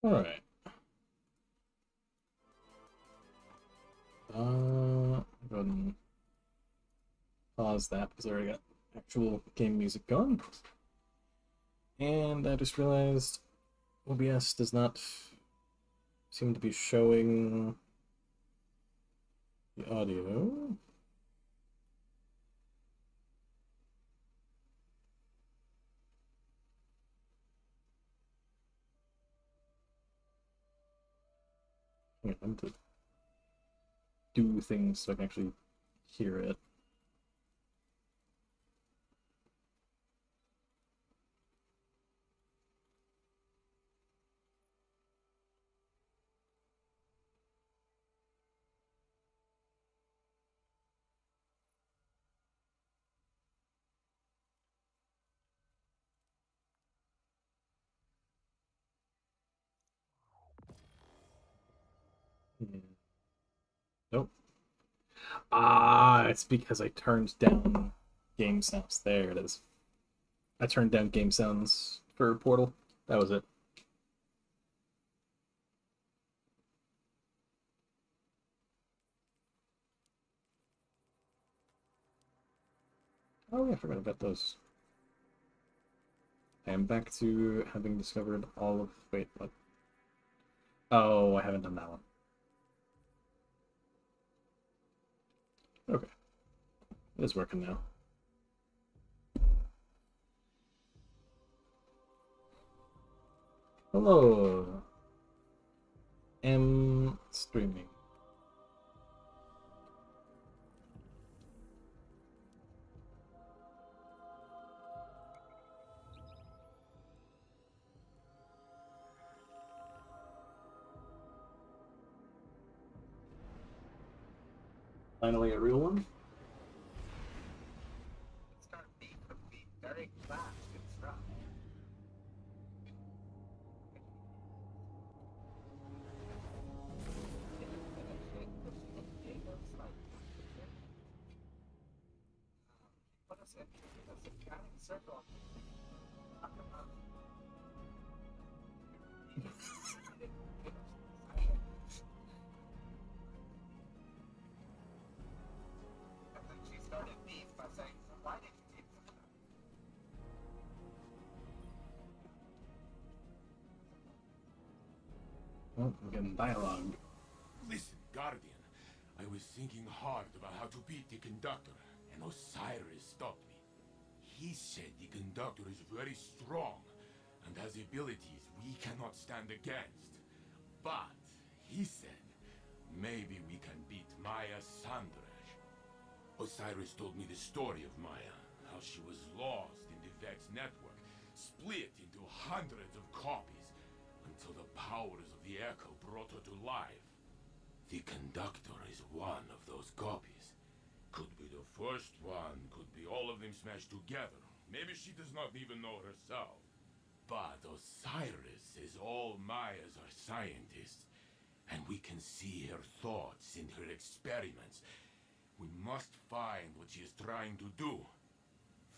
Alright. Go ahead and pause that because I already got actual game music going. And I just realized OBS does not seem to be showing the audio. I need to do things so I can actually hear it. Yeah. Nope. Ah, it's because I turned down game sounds. There it is. I turned down game sounds for Portal. That was it. Oh yeah, I forgot about those. I am back to having discovered all of. Wait, what? Oh, I haven't done that one. Okay, it is working now. Hello, M streaming. Finally, a real one. Oh, I'm getting dialogue. Listen, Guardian. I was thinking hard about how to beat the Conductor, and Osiris stopped me. He said the Conductor is very strong, and has abilities we cannot stand against. But, he said, maybe we can beat Maya Sandrash. Osiris told me the story of Maya, how she was lost in the Vex network, split into hundreds of copies, until the powers of the Echo brought her to life. The Conductor is one of those copies. Could be the first one, could be all of them smashed together. Maybe she does not even know herself. But Osiris says all Mayas are scientists, and we can see her thoughts in her experiments. We must find what she is trying to do.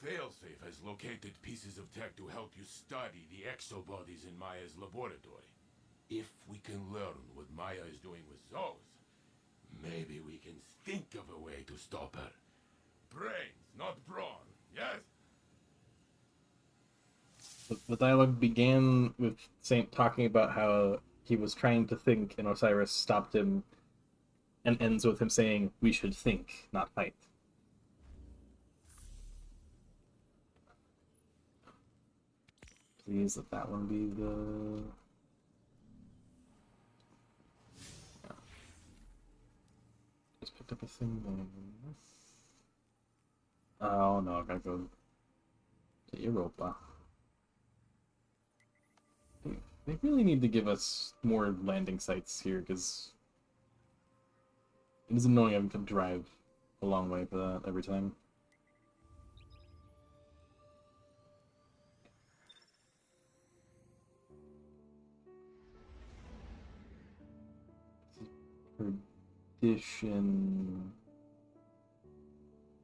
Failsafe has located pieces of tech to help you study the exobodies in Maya's laboratory. If we can learn what Maya is doing with those, maybe we can think of a way to stop her. Brains, not brawn, yes? The dialogue began with Saint talking about how he was trying to think and Osiris stopped him, and ends with him saying, "We should think, not fight." Please let that one be the. Yeah. Just picked up a thing then. Oh no, I gotta go to Europa. They really need to give us more landing sites here because it is annoying having to drive a long way for that every time. Perdition.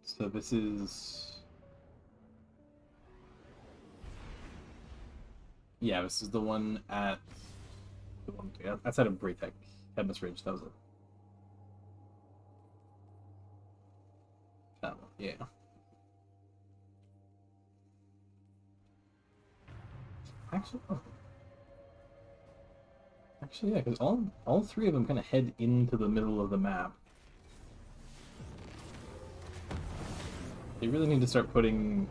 So this is. Yeah, this is the one at the one outside of Braytech, Headless Ridge. That was it. Oh, yeah. Actually, yeah, because all three of them kind of head into the middle of the map. They really need to start putting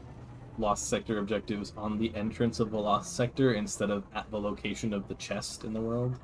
Lost Sector objectives on the entrance of the Lost Sector instead of at the location of the chest in the world.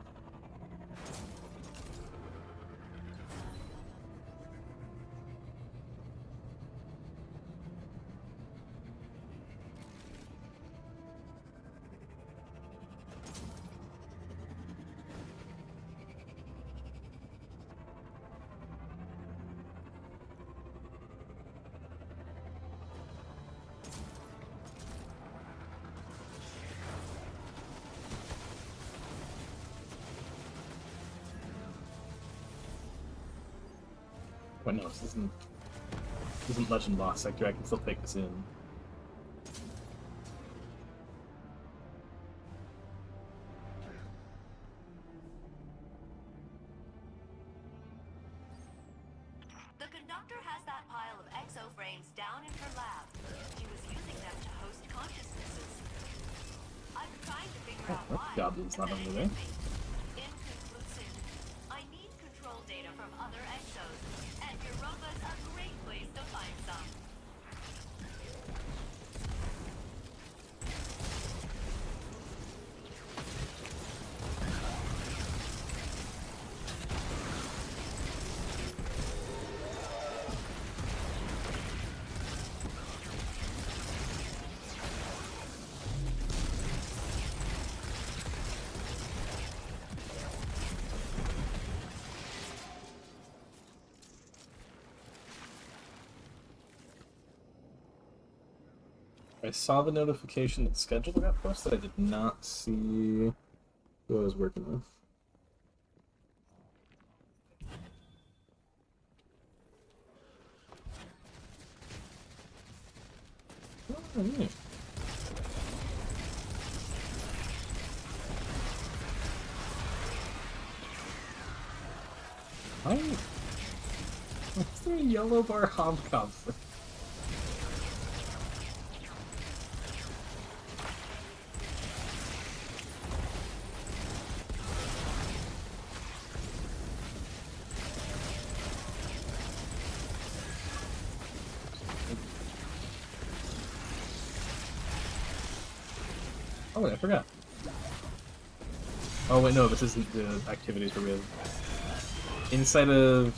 Wait, no, this isn't Legend Lost Sector. I can still take this in. The conductor has that pile of exoframes down in her lab. She was using them to host consciousnesses. I'm trying to figure out why. Goblin's not and under then it there. hit me. Inconclusive. I need control data from other exos, and Europa's a great place to find some. I saw the notification that schedule got posted. I did not see who I was working with. Oh, yeah. What's there a yellow bar hobgoblin? Oh wait, I forgot. Oh wait, no, this isn't the activities where we have... Inside of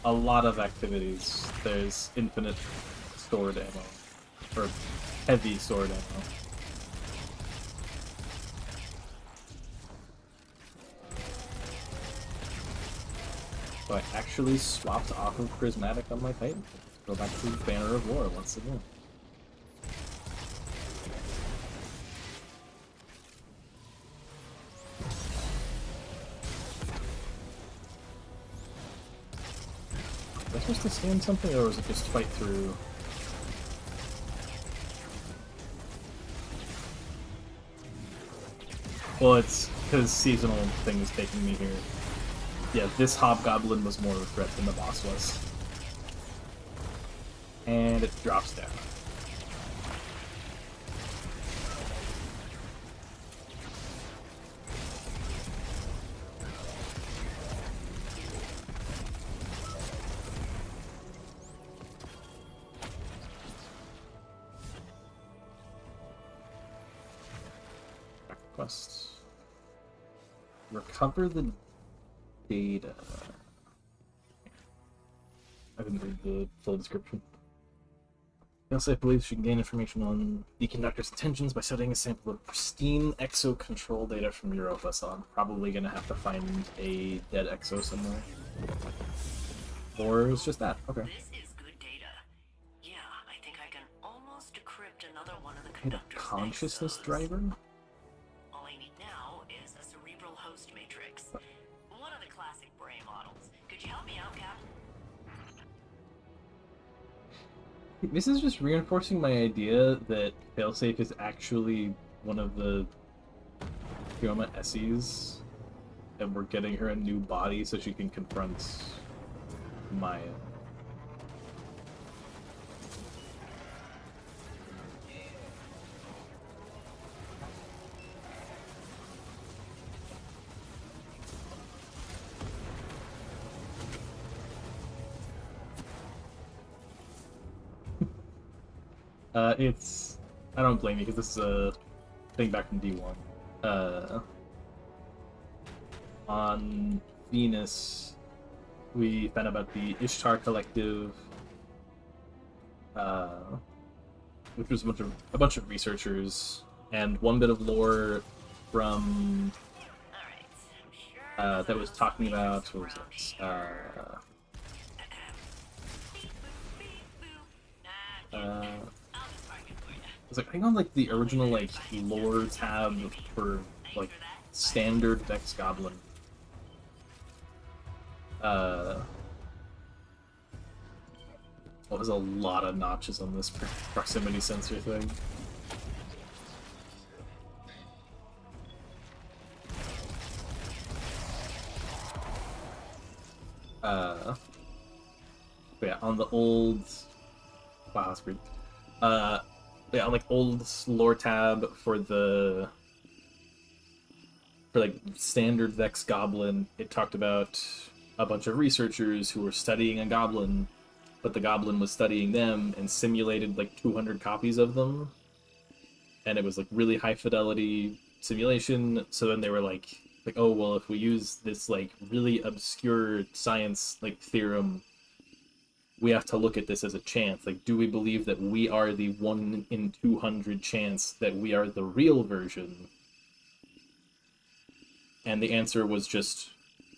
a lot of activities, there's infinite stored ammo. Or heavy stored ammo. So I actually swapped off of Prismatic on my Titan. Go back to Banner of War once again. Was I supposed to scan something, or was it just fight through? Well, it's because seasonal thing is taking me here. Yeah, this Hobgoblin was more of a threat than the boss was. And it drops down. Quest. Recover the data. I didn't read the full description. Failsafe believes she can gain information on the conductor's intentions by studying a sample of pristine exo control data from Europa, so I'm probably gonna have to find a dead exo somewhere. Or it's just that. Okay. This is good data. Yeah, I think I can almost decrypt another one of the Need a conductor's consciousness exos. driver? All I need now is a cerebral host matrix. One of the classic Bray models. Could you help me out, Cap? This is just reinforcing my idea that Failsafe is actually one of the Fiona Essie's, and we're getting her a new body so she can confront Maya. It's... I don't blame you, because this is a thing back from D1. On Venus, we found out about the Ishtar Collective, which was a bunch of researchers, and one bit of lore from that was talking about, what was it? It's like, I think on like the original like lore tab for like standard Vex Goblin. What was a lot of notches on this proximity sensor thing. But yeah, on the old... Wow, that's weird. Yeah, on like old lore tab for like standard Vex Goblin, it talked about a bunch of researchers who were studying a goblin, but the goblin was studying them and simulated like 200 copies of them, and it was like really high fidelity simulation. So then they were like, oh well, if we use this like really obscure science like theorem, we have to look at this as a chance. Like, do we believe that we are the 1 in 200 chance that we are the real version? And the answer was just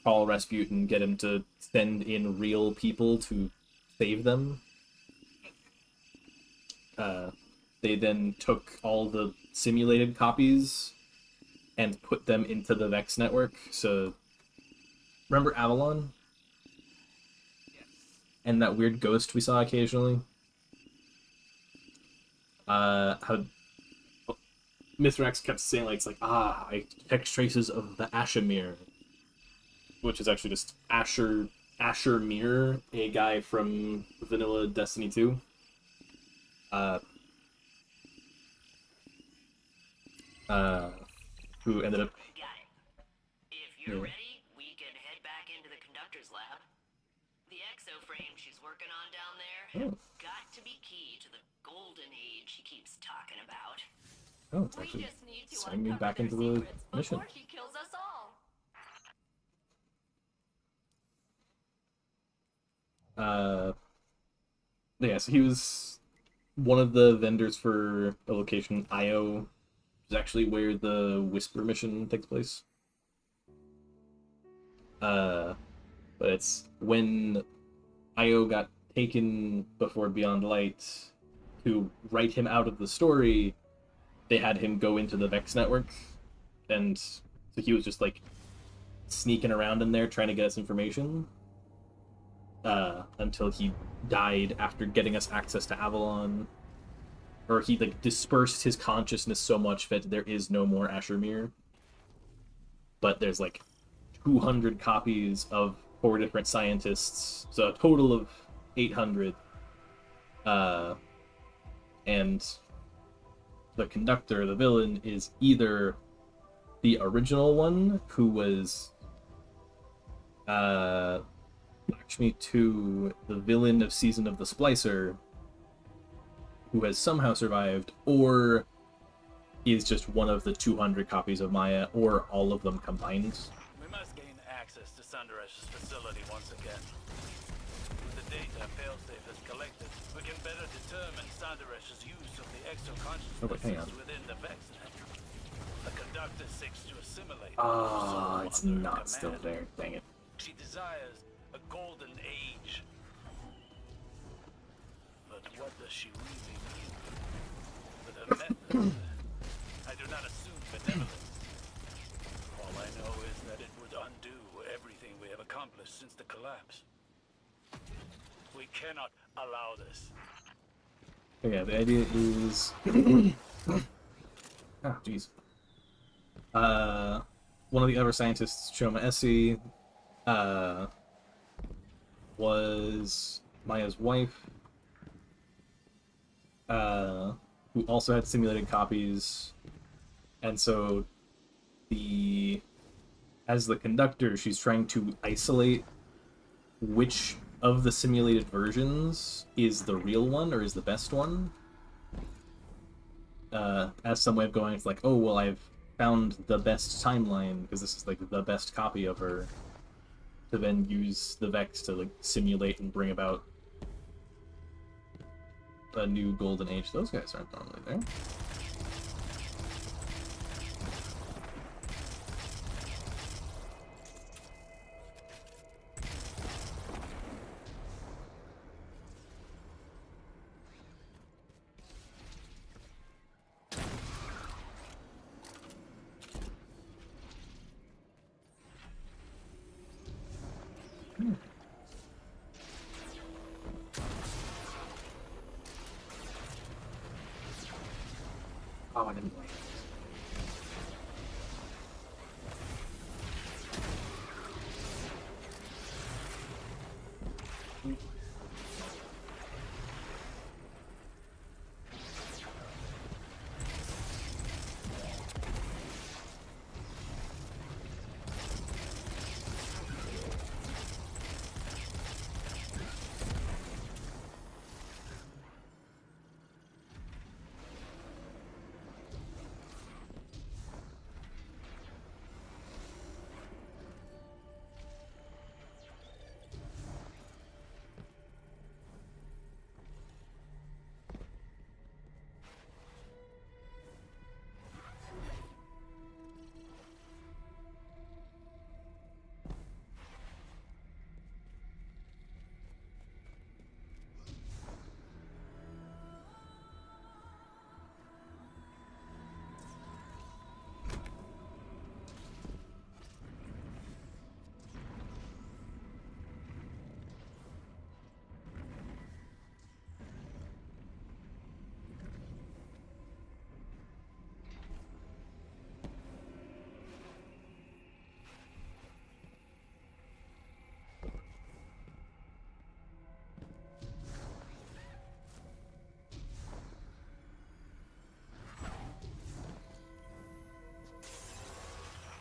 call Rasputin, get him to send in real people to save them. They then took all the simulated copies and put them into the Vex network. So, remember Avalon? And that weird ghost we saw occasionally? How Mithrax kept saying, like, it's like, I detect traces of the Ashamir. Which is actually just Asher Mir, a guy from Vanilla Destiny 2. Who ended up... Got it. If you're ready, we can head back into the conductor's lab. The exoframe she's working on down there have got to be key to the golden age she keeps talking about. Oh, it's We actually just need to sending me uncover back their into the secrets mission. before she kills us all. Yeah, so he was one of the vendors for a location, Io, which is actually where the Whisper mission takes place. But it's when Io got taken before Beyond Light to write him out of the story, they had him go into the Vex network, and so he was just like sneaking around in there trying to get us information. Until he died after getting us access to Avalon. Or he like dispersed his consciousness so much that there is no more Ashermere. But there's like 200 copies of 4 different scientists, so a total of 800. And the conductor, the villain, is either the original one, who was Lakshmi 2, the villain of Season of the Splicer, who has somehow survived, or is just one of the 200 copies of Maya, or all of them combined. We must gain access to Sandaresh's facility once again. With the data Failsafe has collected, we can better determine Sandaresh's use of the exo-consciousness within the Vex net. The conductor seeks to assimilate. It's not still there. Dang it. She desires a golden age. But what does she really mean? With her method, I do not assume benevolence. All I know is that it would undo everything we have accomplished since the collapse. We cannot allow this. Yeah, the idea is... jeez. One of the other scientists, Shoma Essie, uh, was Maya's wife, who also had simulated copies, and so as the conductor, she's trying to isolate which of the simulated versions is the real one or is the best one. As some way of going, it's like, oh, well, I've found the best timeline because this is like the best copy of her, to then use the Vex to like simulate and bring about a new golden age. Those guys aren't normally there. Oh, I didn't like it.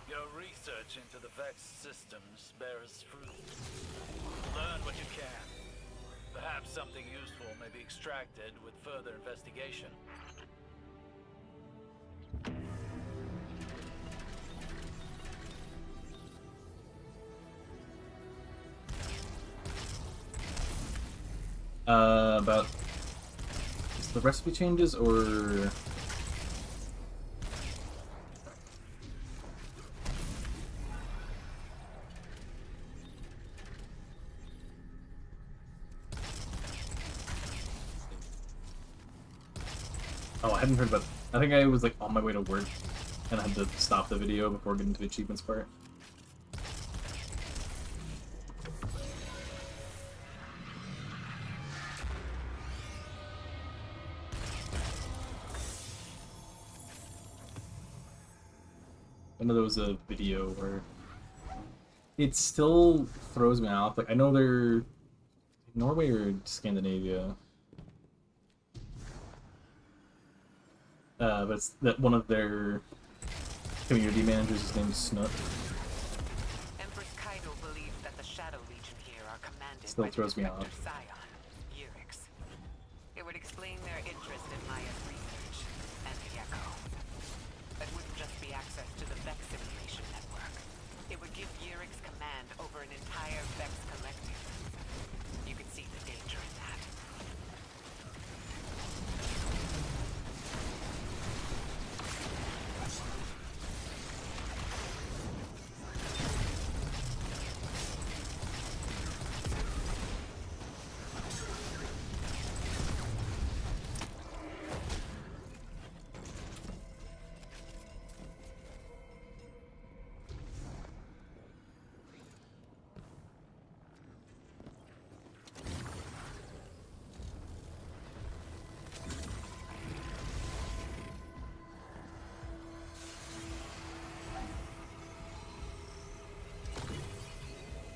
Your research into the Vex systems bears fruit. Learn what you can. Perhaps something useful may be extracted with further investigation. About the recipe changes or oh, I hadn't heard about. I think I was like on my way to work and I had to stop the video before getting to the achievements part. I know there was a video where it still throws me off. Like I know they're Norway or Scandinavia. But it's that one of their community managers is named Snook. Empress Kaido believes that the Shadow Legion here are commanded Still by throws the me Inspector off. Scion, Yurix. It would explain their interest in Maya's research and the Echo. It wouldn't just be access to the Vex simulation network. It would give Yurix command over an entire Vex collective. You can see the danger in that.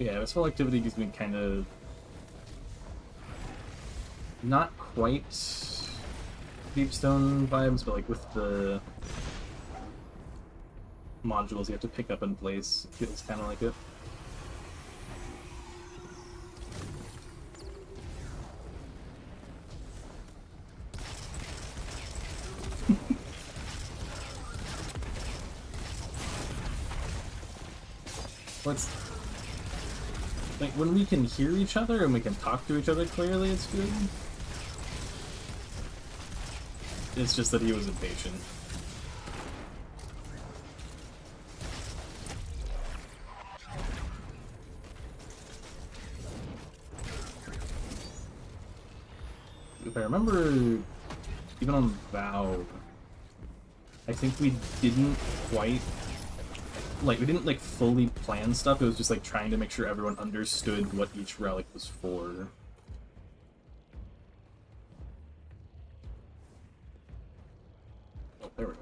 Yeah, Wistful Activity gives me kind of not quite Deepstone vibes, but like with the modules you have to pick up in place, it feels kind of like it. Let's like when we can hear each other and we can talk to each other clearly, it's good. It's just that he was impatient. If I remember, even on Vow, I think we didn't quite, like, we didn't, like, fully plan stuff. It was just, like, trying to make sure everyone understood what each relic was for. Oh, there we go.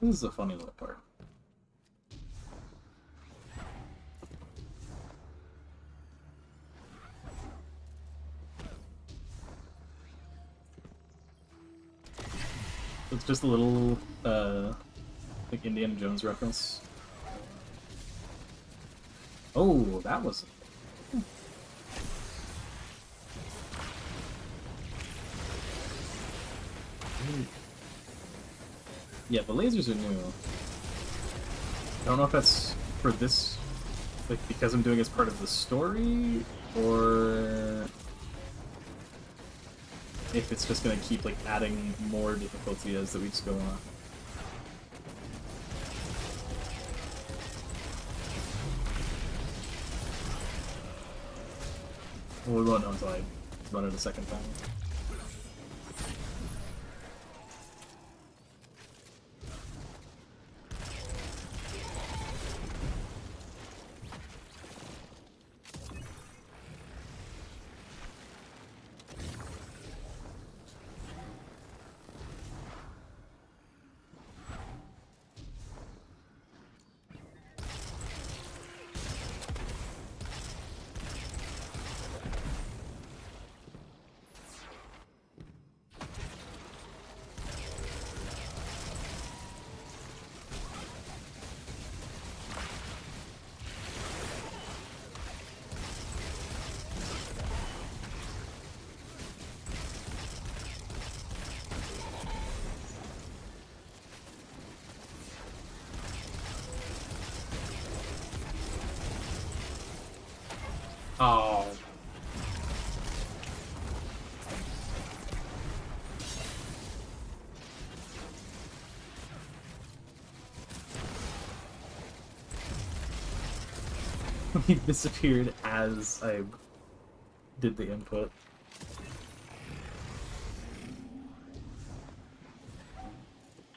This is a funny little part. It's just a little, like Indiana Jones reference. Oh, that was... Yeah, the lasers are new. I don't know if that's for this, like, because I'm doing it as part of the story, or if it's just gonna keep, like, adding more difficulty as the weeks go on. Well, we won't know until I run it a second time. Oh. He disappeared as I did the input.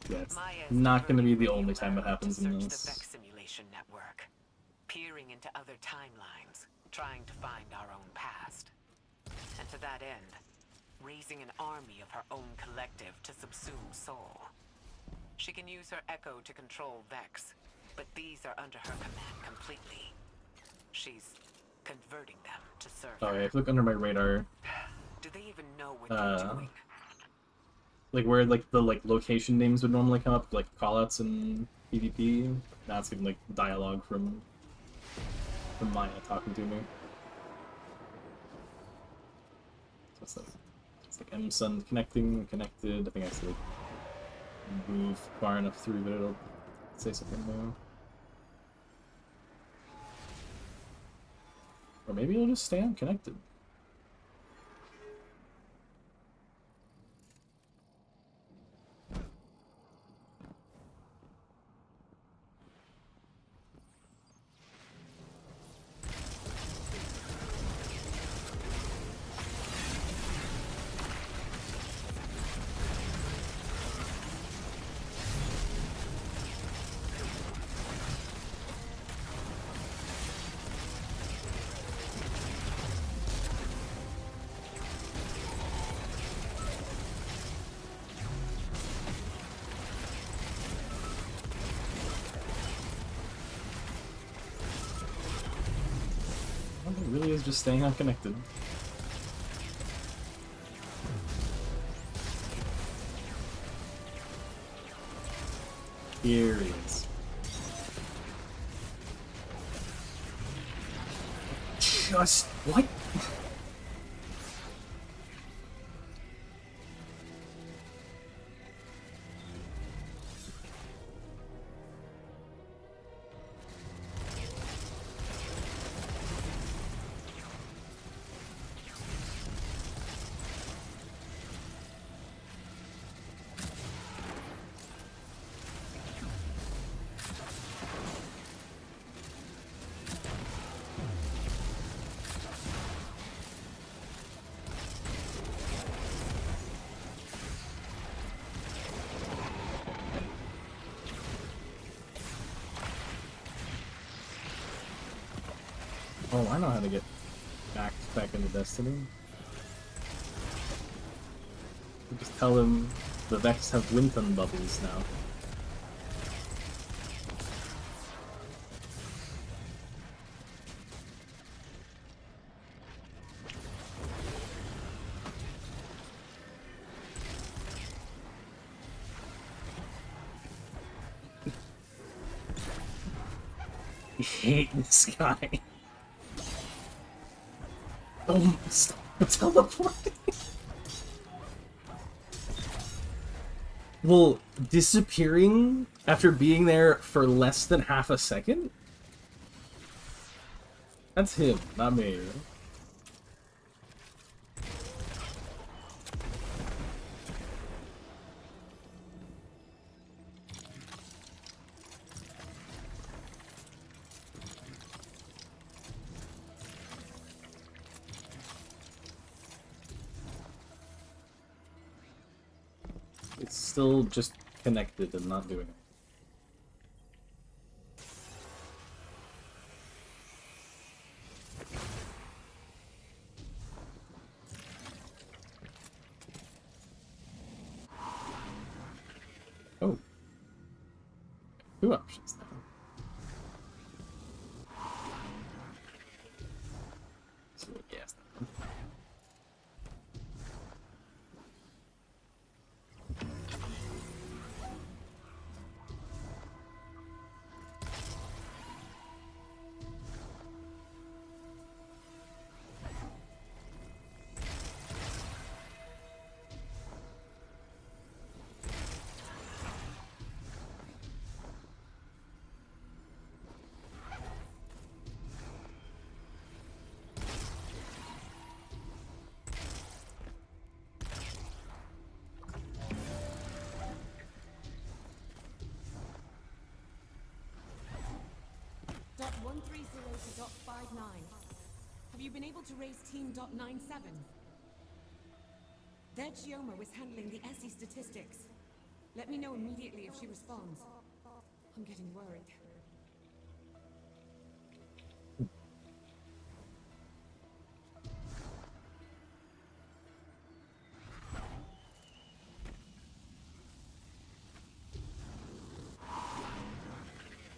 Yeah, it's not going to be the only time it happens in The this. Vex simulation network, peering into other timelines, trying to find our own past. And to that end, raising an army of her own collective to subsume Soul. She can use her Echo to control Vex, but these are under her command completely. She's converting them to serve Oh her. yeah, if you look under my radar, Do they even know what they're doing? like where like the like location names would normally come up, like callouts in PvP, now it's even like dialogue from Maya talking to me. So it's like M-Sun connecting, connected. I think I have to like move far enough through that it'll say something new. Or maybe it'll just stay unconnected. just staying unconnected. Here he is. Just what? Oh, I know how to get back into Destiny. You just tell him the Vex have Winton bubbles now. I hate this guy. Oh, stop teleporting. Well, disappearing after being there for less than half a second? That's him, not me. It's still just connected and not doing it. Oh. 2 options now. So, yes. .130 to .59. Have you been able to raise team .97? Their Chioma was handling the SE statistics. Let me know immediately if she responds. I'm getting worried.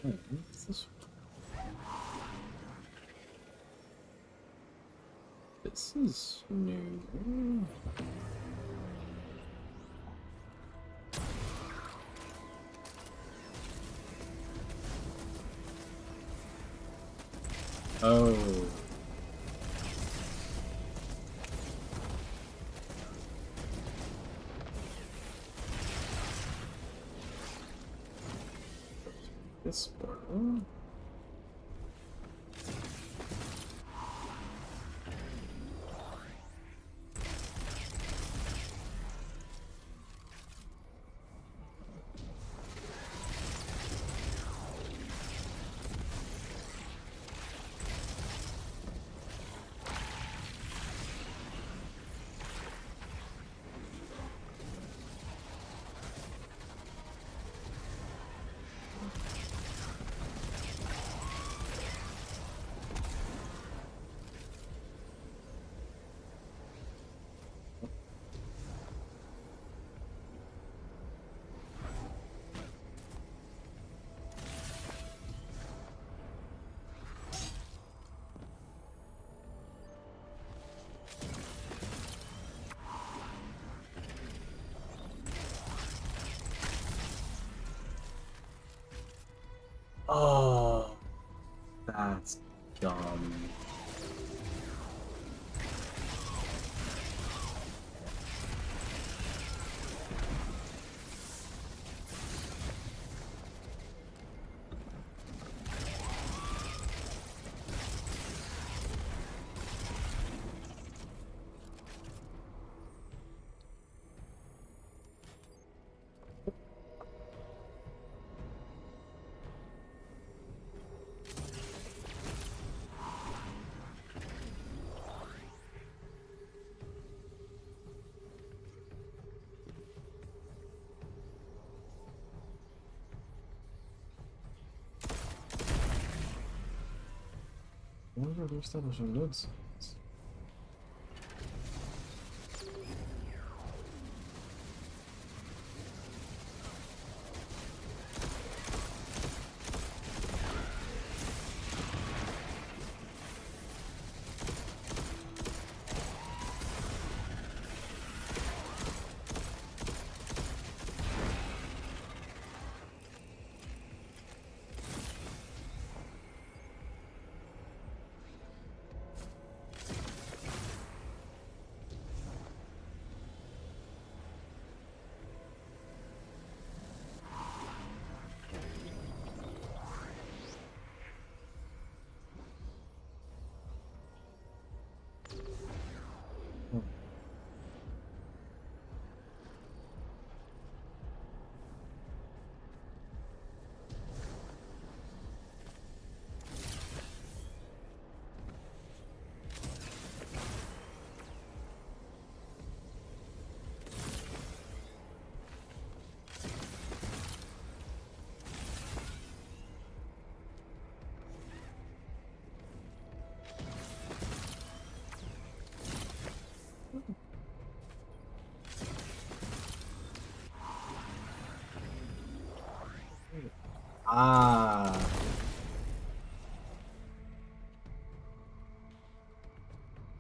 What's this? This is new. Oh. This portal. Oh, that's dumb. Where are they establishing nodes? Ah.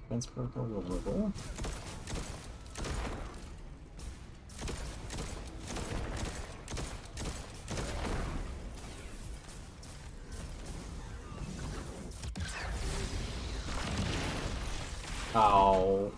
Defense protocol vulnerable. Ow.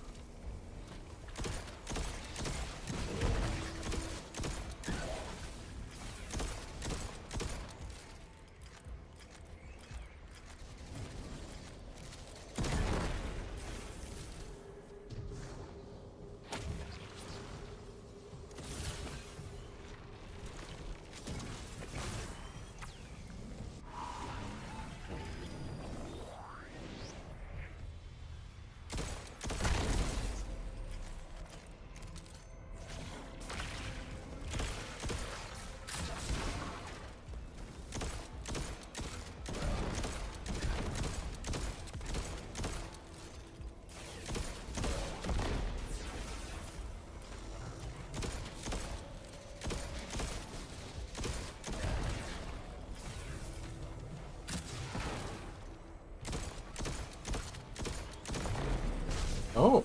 Oh.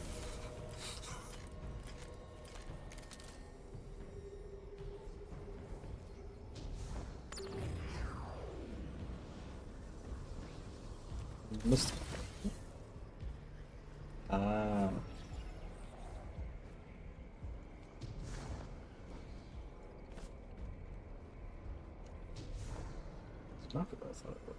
Missed. Ah. It's not what I thought it was.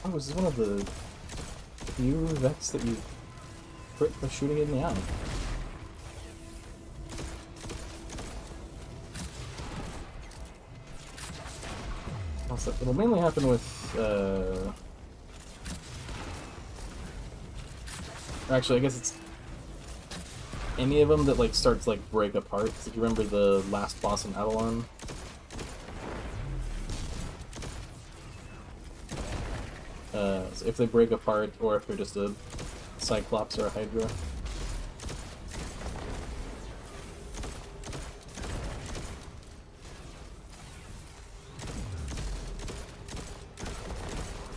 Oh, is this one of the few Vex that you crit by shooting in the eye? Also, it'll mainly happen with, actually, I guess it's any of them that, like, start to, like, break apart. So if you remember the last boss in Avalon? So if they break apart, or if they're just a Cyclops or a Hydra.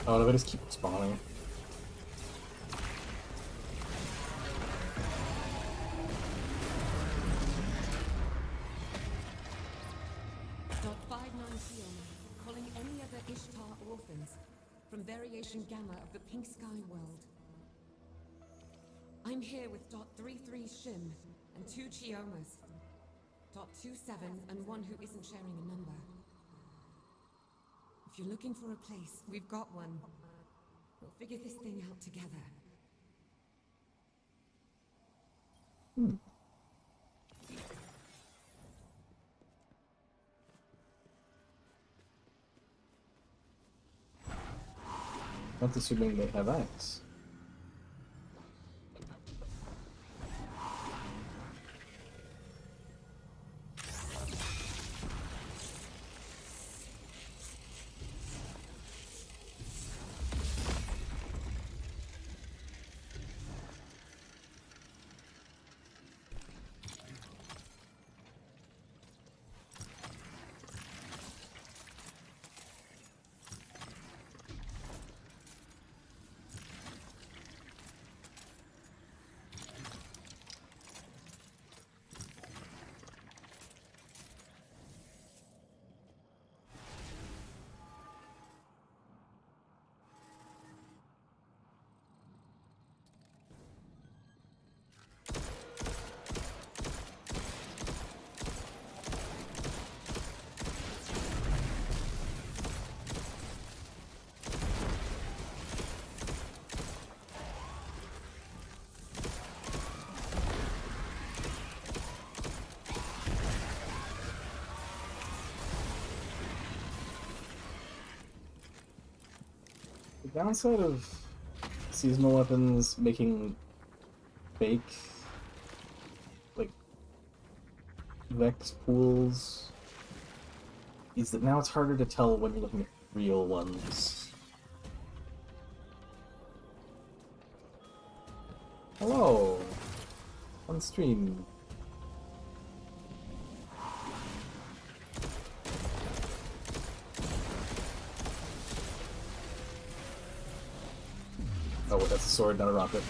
Oh, they just keep spawning. Dot 590, calling any other Ishtar orphans from Variation Gamma of the Pink Sky world. I'm here with Dot 33 Shim and 2 Chiomas. Dot 27 and one who isn't sharing a number. If you're looking for a place, we've got one. We'll figure this thing out together. Not assuming they have eyes. The downside of seasonal weapons making fake, like, Vex pools is that now it's harder to tell when you're looking at real ones. Hello! On stream. Oh, that's a sword, not a rocket.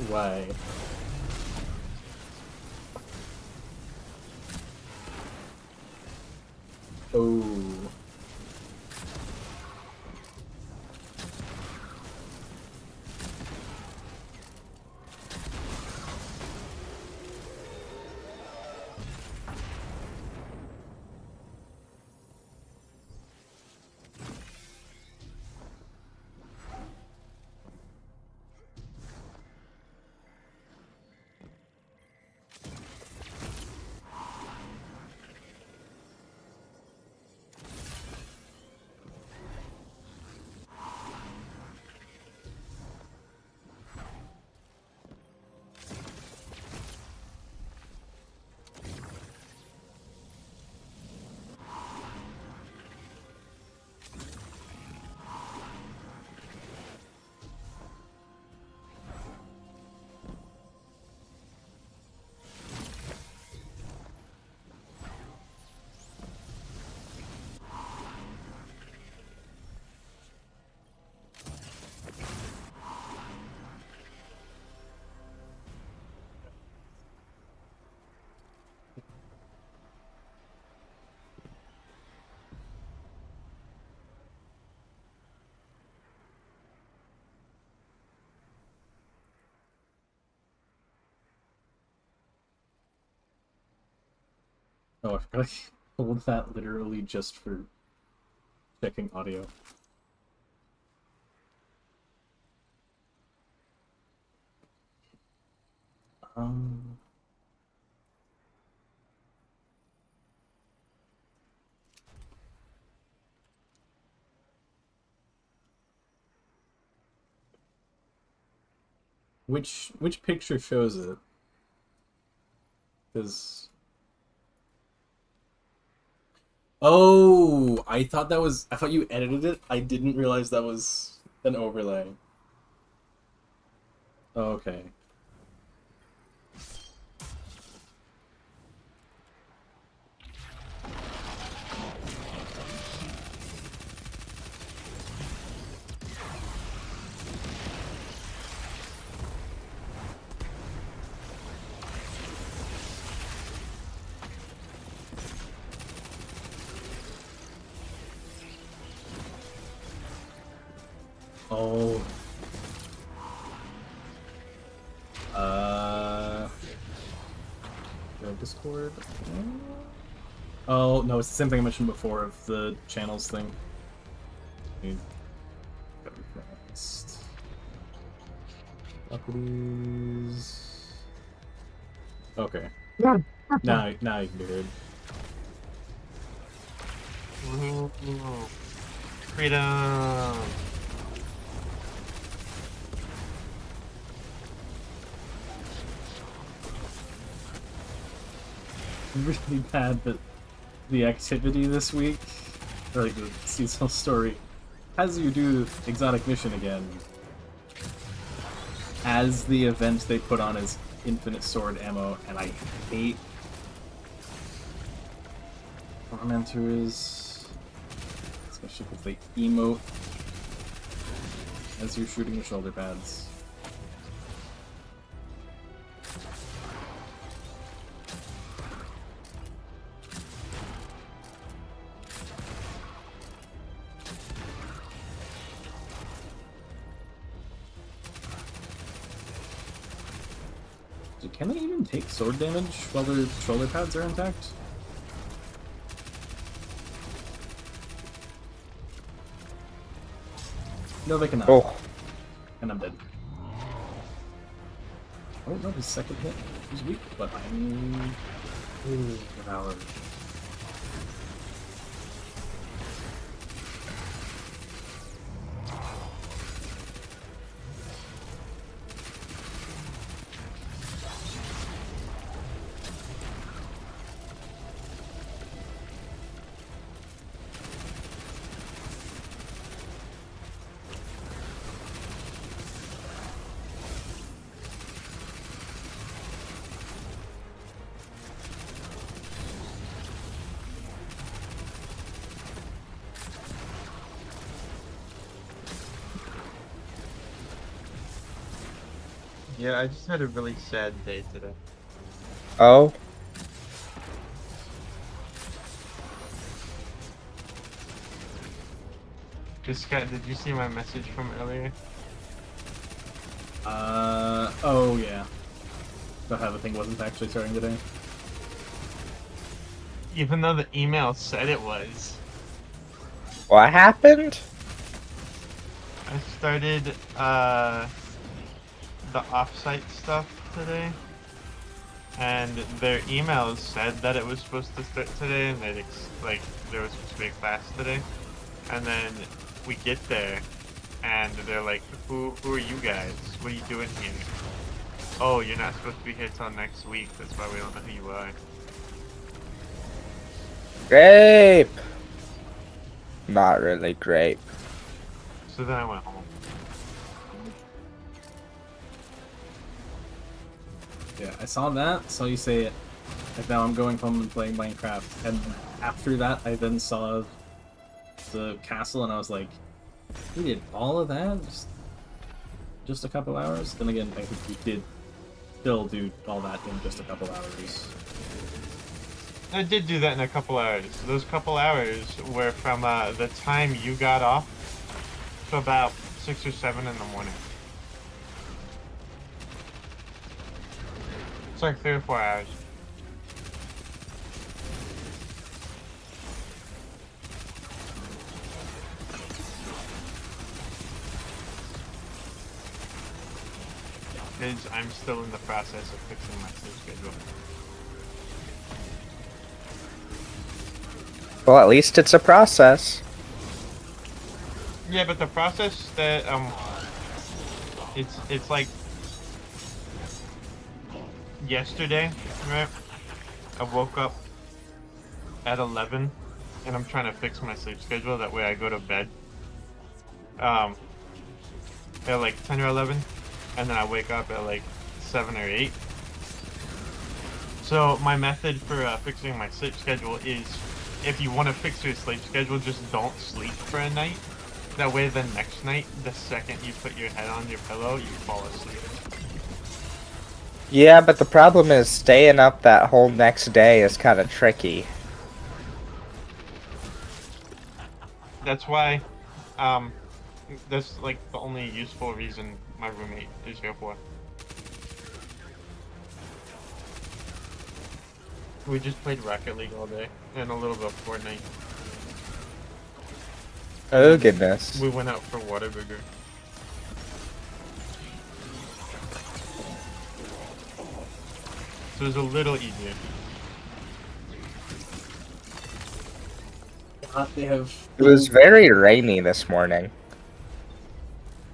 Why? Oh. Oh, I forgot I pulled that literally just for checking audio. Um. Which picture shows it? Because oh, I thought you edited it. I didn't realize that was an overlay. Okay. Oh. Discord. Oh no, it's the same thing I mentioned before of the channels thing. Gotta be fast. Properties. Okay. Now you can be heard. Ooh. Freedom. Really bad that the activity this week, or like the seasonal story, has you do exotic mission again. As the event they put on is infinite sword ammo, and I hate tormentors, especially if they emote as you're shooting your shoulder pads. Can they even take sword damage while their shoulder pads are intact? No, they cannot. Oh. And I'm dead. Oh, no, his second hit was weak, but I'm... devoured. Yeah, I just had a really sad day today. Oh? Did you see my message from earlier? Oh yeah. About how the thing wasn't actually starting today. Even though the email said it was. What happened? I started, the offsite stuff today. And their emails said that it was supposed to start today, and there was supposed to be a class today. And then we get there, and they're like, who are you guys? What are you doing here? Oh, you're not supposed to be here till next week, that's why we don't know who you are. Grape! Not really grape. So then I went home. Yeah, I saw that, saw you say it. Like now I'm going home and playing Minecraft. And after that, I then saw the castle, and I was like, we did all of that? Just a couple hours? Then again, I think we did still do all that in just a couple hours. I did do that in a couple hours. Those couple hours were from the time you got off to about 6 or 7 in the morning. It's like 3 or 4 hours. because I'm still in the process of fixing my sleep schedule. Well, at least it's a process. Yeah, but the process that it's like yesterday, right? I woke up at 11, and I'm trying to fix my sleep schedule. That way, I go to bed at like 10 or 11, and then I wake up at like 7 or 8. So my method for fixing my sleep schedule is, if you want to fix your sleep schedule, just don't sleep for a night. That way, the next night, the second you put your head on your pillow, you fall asleep. Yeah, but the problem is staying up that whole next day is kind of tricky. That's why, that's like the only useful reason my roommate is here for. We just played Rocket League all day, and a little bit of Fortnite. Oh, goodness. We went out for Whataburger. So it was a little easier. They have. It was very rainy this morning.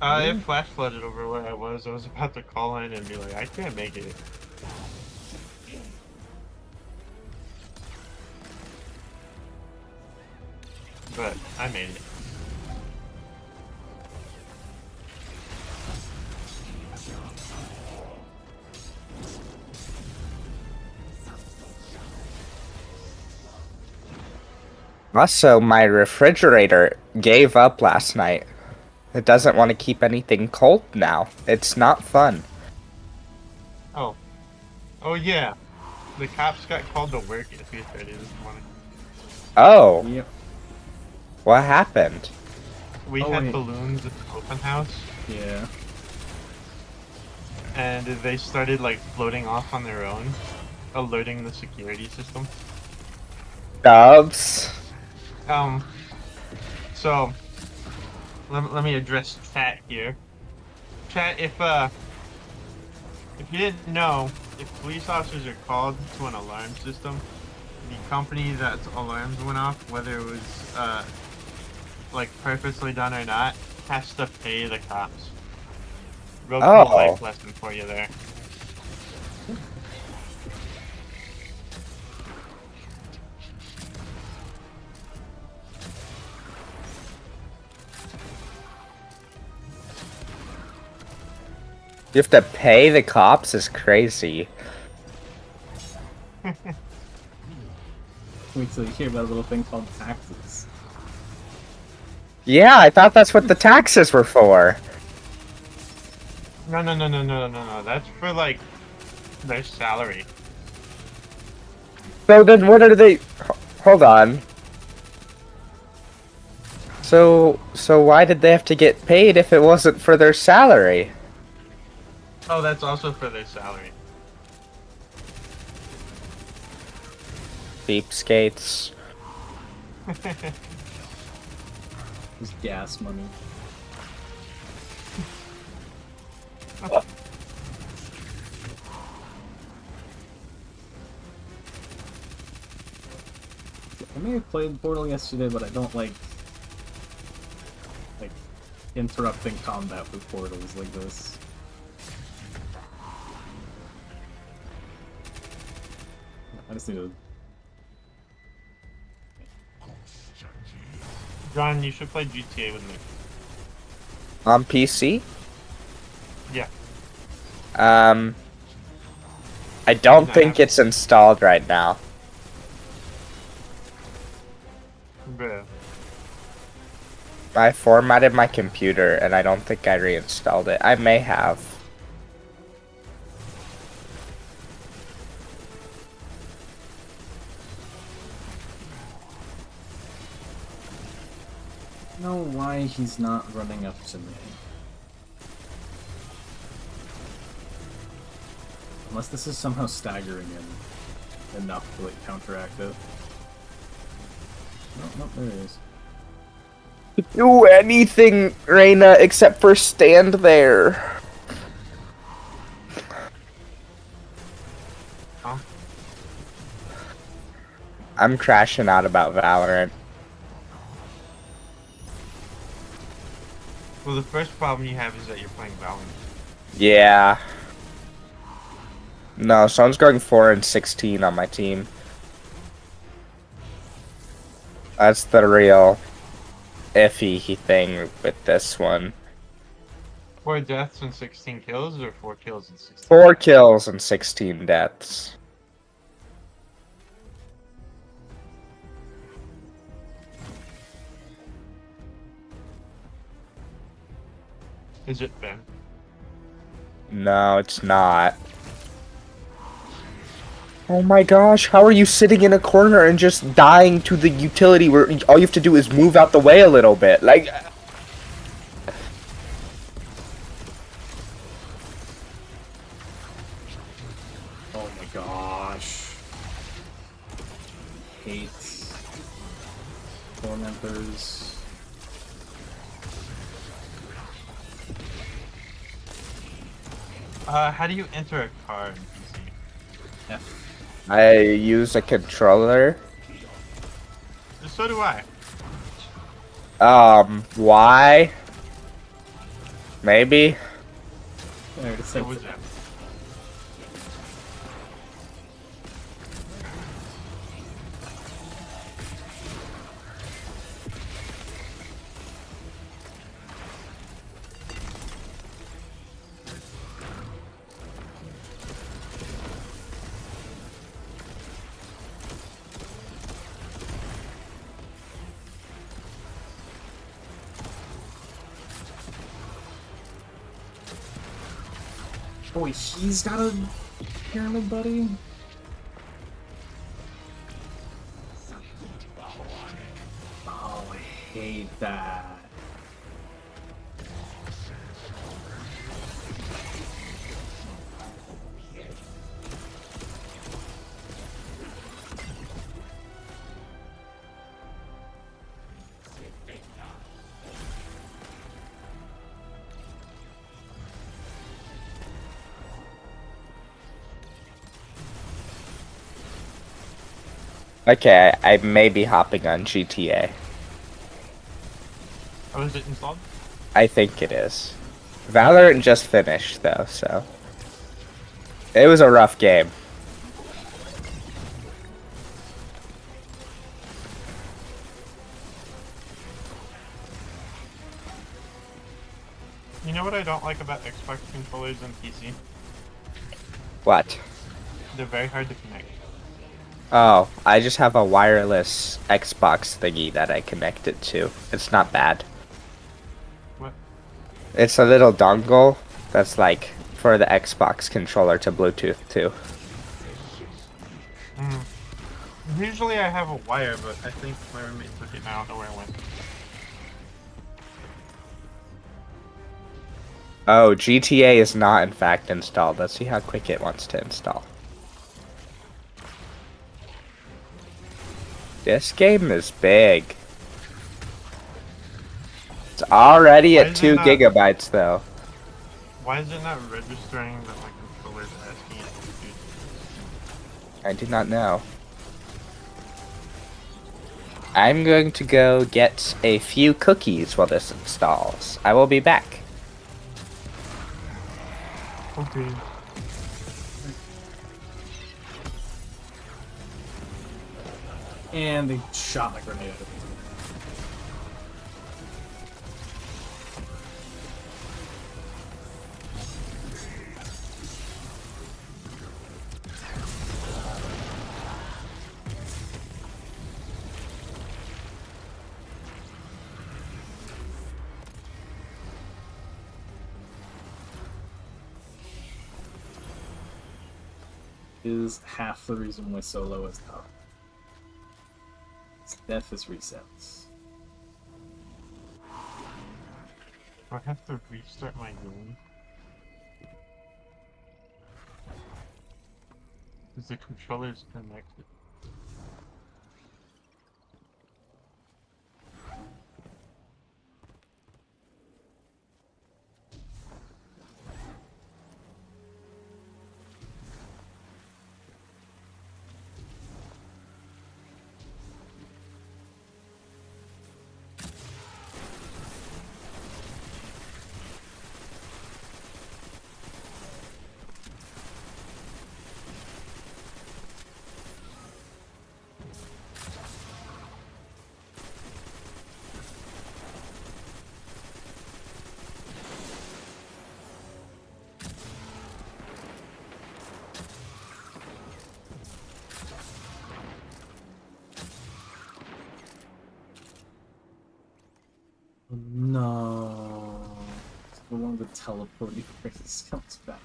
It flash flooded over where I was. I was about to call in and be like, I can't make it. But I made it. Also, my refrigerator gave up last night. It doesn't want to keep anything cold now. It's not fun. Oh. Oh yeah. The cops got called to work at 3:30 this morning. Oh, Yep. what happened? We Oh, had wait. balloons at the open house, Yeah. and they started like floating off on their own, alerting the security system. Dubs. So let me address chat here. Chat, if you didn't know, if police officers are called to an alarm system, the company that alarms went off, whether it was like purposely done or not, has to pay the cops. Real cool Oh. life lesson for you there. You have to pay the cops is crazy. Wait till you hear about a little thing called taxes. Yeah, I thought that's what the taxes were for. No. That's for like their salary. So then what are they... Hold on. So why did they have to get paid if it wasn't for their salary? Oh, that's also for their salary. Cheapskates. It's gas money. I may have played Portal yesterday, but I don't like interrupting combat with portals like this. I just need to. John, you should play GTA with me. On PC? Yeah. I don't think it's installed right now. Bruh. I formatted my computer and I don't think I reinstalled it. I may have. I don't know why he's not running up to me. Unless this is somehow staggering him enough to like counteract it. Nope, there he is. Do anything, Reina, except for stand there. I'm crashing out about Valorant. Well, the first problem you have is that you're playing Valorant. Yeah. No, someone's going 4-16 on my team. That's the real iffy thing with this one. 4 deaths and 16 kills, or 4 kills and 16 4 deaths? kills and 16 deaths. Is it Ben? No, it's not. Oh my gosh, how are you sitting in a corner and just dying to the utility where all you have to do is move out the way a little bit? Like... Oh my gosh. Hate tormentors. How do you enter a car in PC? Yeah. I use a controller. So do I. Why? Maybe? There, it's So like, was that? oh wait, he's got a pyramid buddy? Oh, I hate that. Okay, I may be hopping on GTA. Oh, is it installed? I think it is. Valorant just finished, though, so... It was a rough game. You know what I don't like about Xbox controllers and PC? What? They're very hard to connect. Oh, I just have a wireless Xbox thingy that I connect it to. It's not bad. What? It's a little dongle that's like for the Xbox controller to Bluetooth to. Usually I have a wire, but I think my roommate took it and I don't know where it went. Oh, GTA is not in fact installed. Let's see how quick it wants to install. This game is big. It's already Why at is it 2 not- gigabytes though. Why is it not registering that my controller's asking it to do? I do not know. I'm going to go get a few cookies while this installs. I will be back. Okay. And they shot my grenade at me. Is half the reason why solo is tough. Death is resets. Do I have to restart my game? Because the controller's connected. Oh, no. One of the teleporting phrases comes back.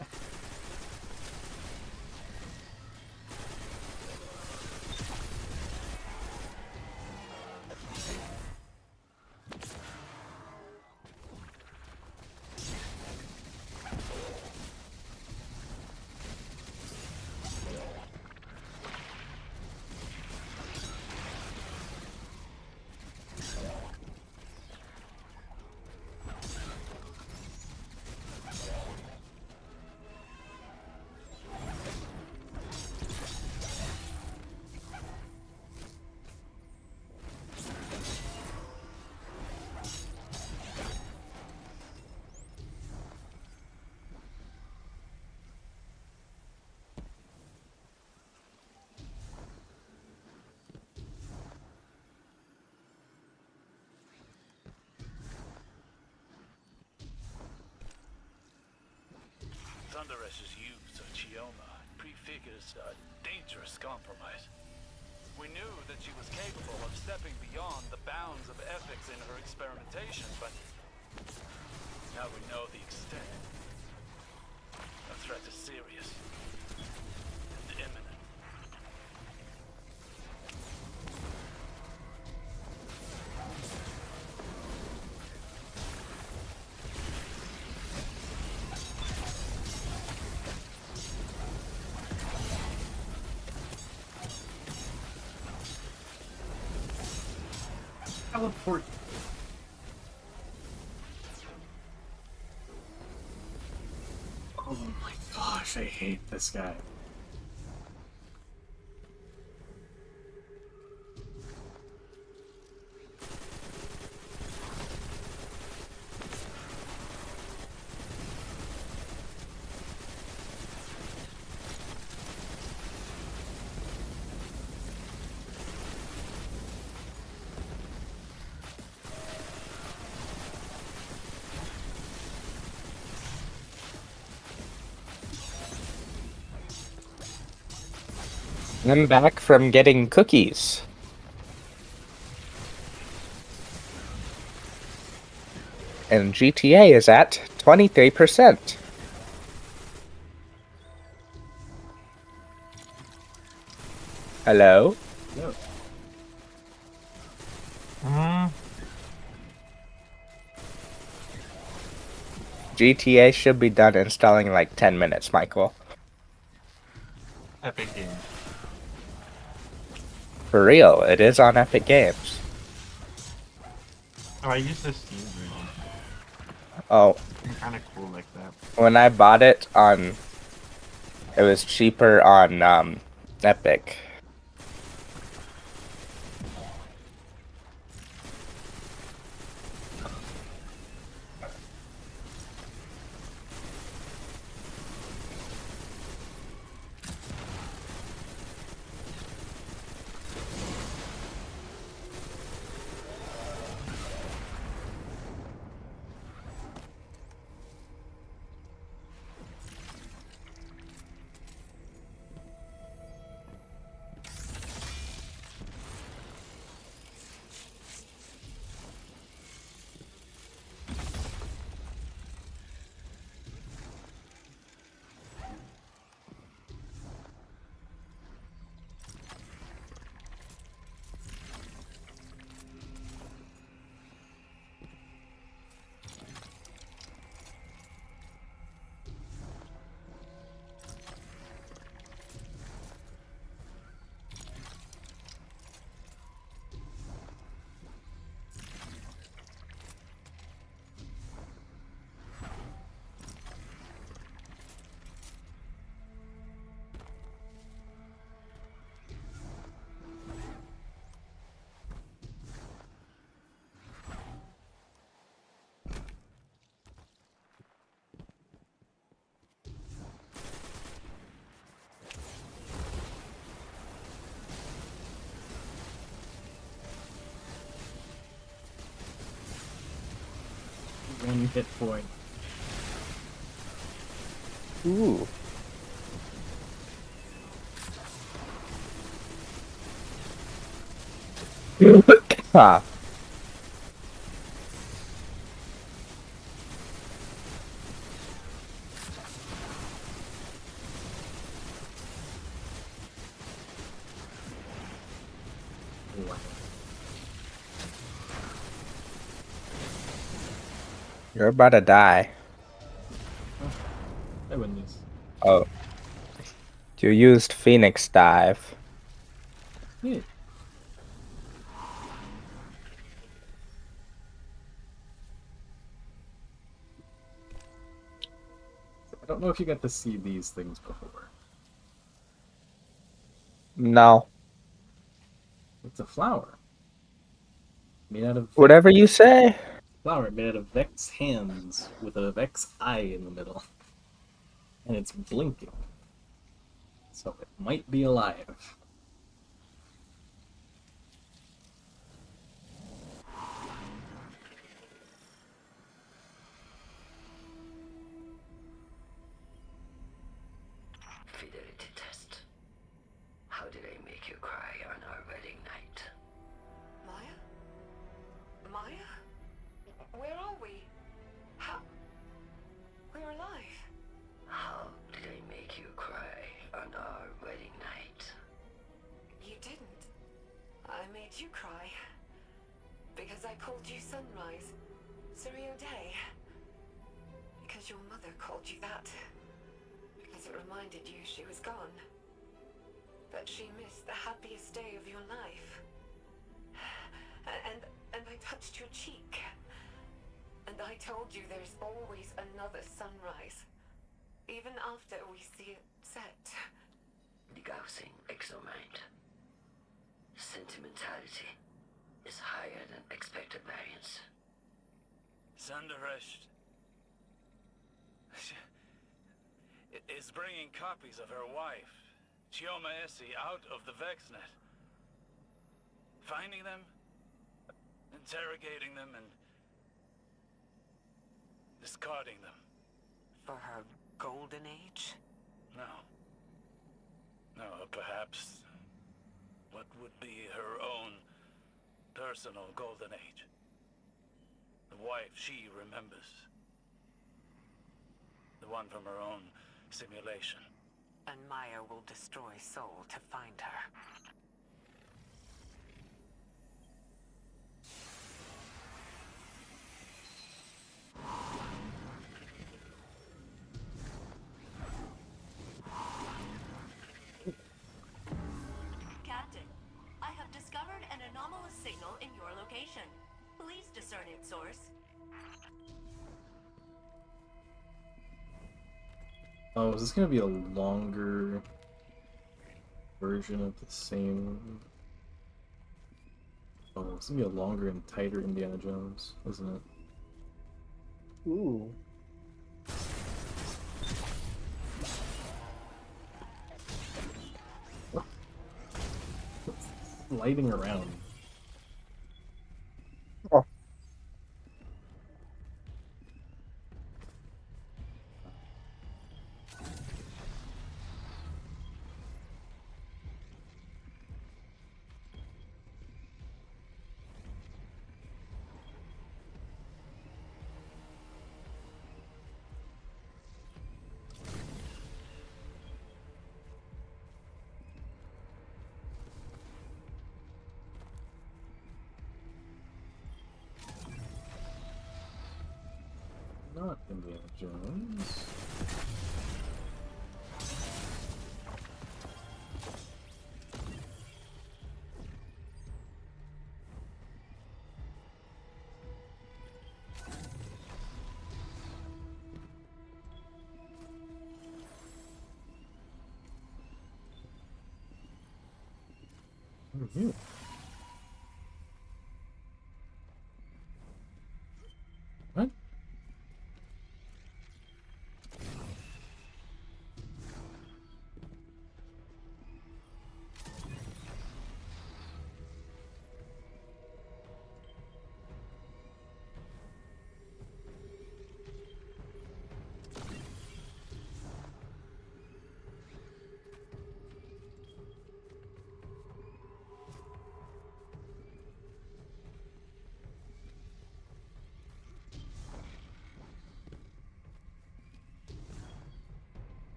Thunderesh's use of Chioma prefigures a dangerous compromise. We knew that she was capable of stepping beyond the bounds of ethics in her experimentation, but now we know the extent. The threat is serious and imminent. Teleport. Oh my gosh, I hate this guy. I'm back from getting cookies. And GTA is at 23%. Hello? No. GTA should be done installing in like 10 minutes, Michael. Epic Games. For real, it is on Epic Games. Oh, I use the Steam version. Oh, It's kind of cool like that. when I bought it on... It was cheaper on Epic. One hit point. Ooh. Ah. You're about to die. I wouldn't use. Oh. You used Phoenix Dive. Yeah. I don't know if you got to see these things before. No. It's a flower. Made out of Whatever you say. flower made out of Vex hands with a Vex eye in the middle. And it's blinking. So it might be alive. Fidelity test. How did I make you cry on our wedding night? Maya? Maya? Where are we? How? We're alive. How did I make you cry on our wedding night? You didn't. I made you cry. Because I called you Sunrise. Surrey O'Day. Because your mother called you that. Because it reminded you she was gone. That she missed the happiest day of your life. And I touched your cheek. And I told you there's always another sunrise. Even after we see it set. Degaussing exomind. Sentimentality is higher than expected variance. Sunderesh is bringing copies of her wife, Chioma Essie, out of the VexNet. Finding them, interrogating them, and discarding them. For her golden age? No. No, perhaps what would be her own personal golden age. The wife she remembers. The one from her own simulation. And Maya will destroy Soul to find her. Captain, I have discovered an anomalous signal in your location. Please discern its source. Oh, is this gonna be a longer version of the same? Oh, it's gonna be a longer and tighter Indiana Jones, isn't it? Ooh. Lighting around. Oh. Not Indiana Jones. Mhm. What?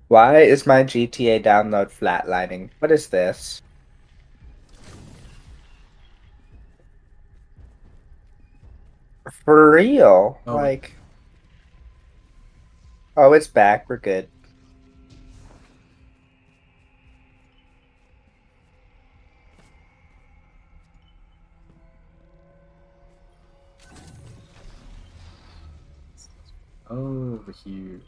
Why is my GTA download flatlining? What is this? For real? Oh. Like... Oh, it's back. We're good. Over here.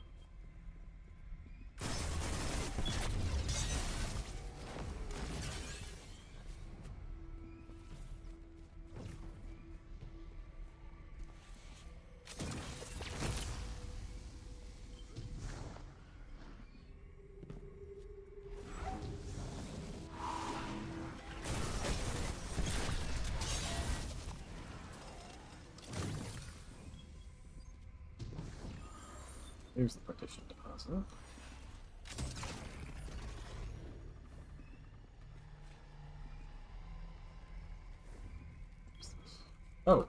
Here's the partition deposit. Oh.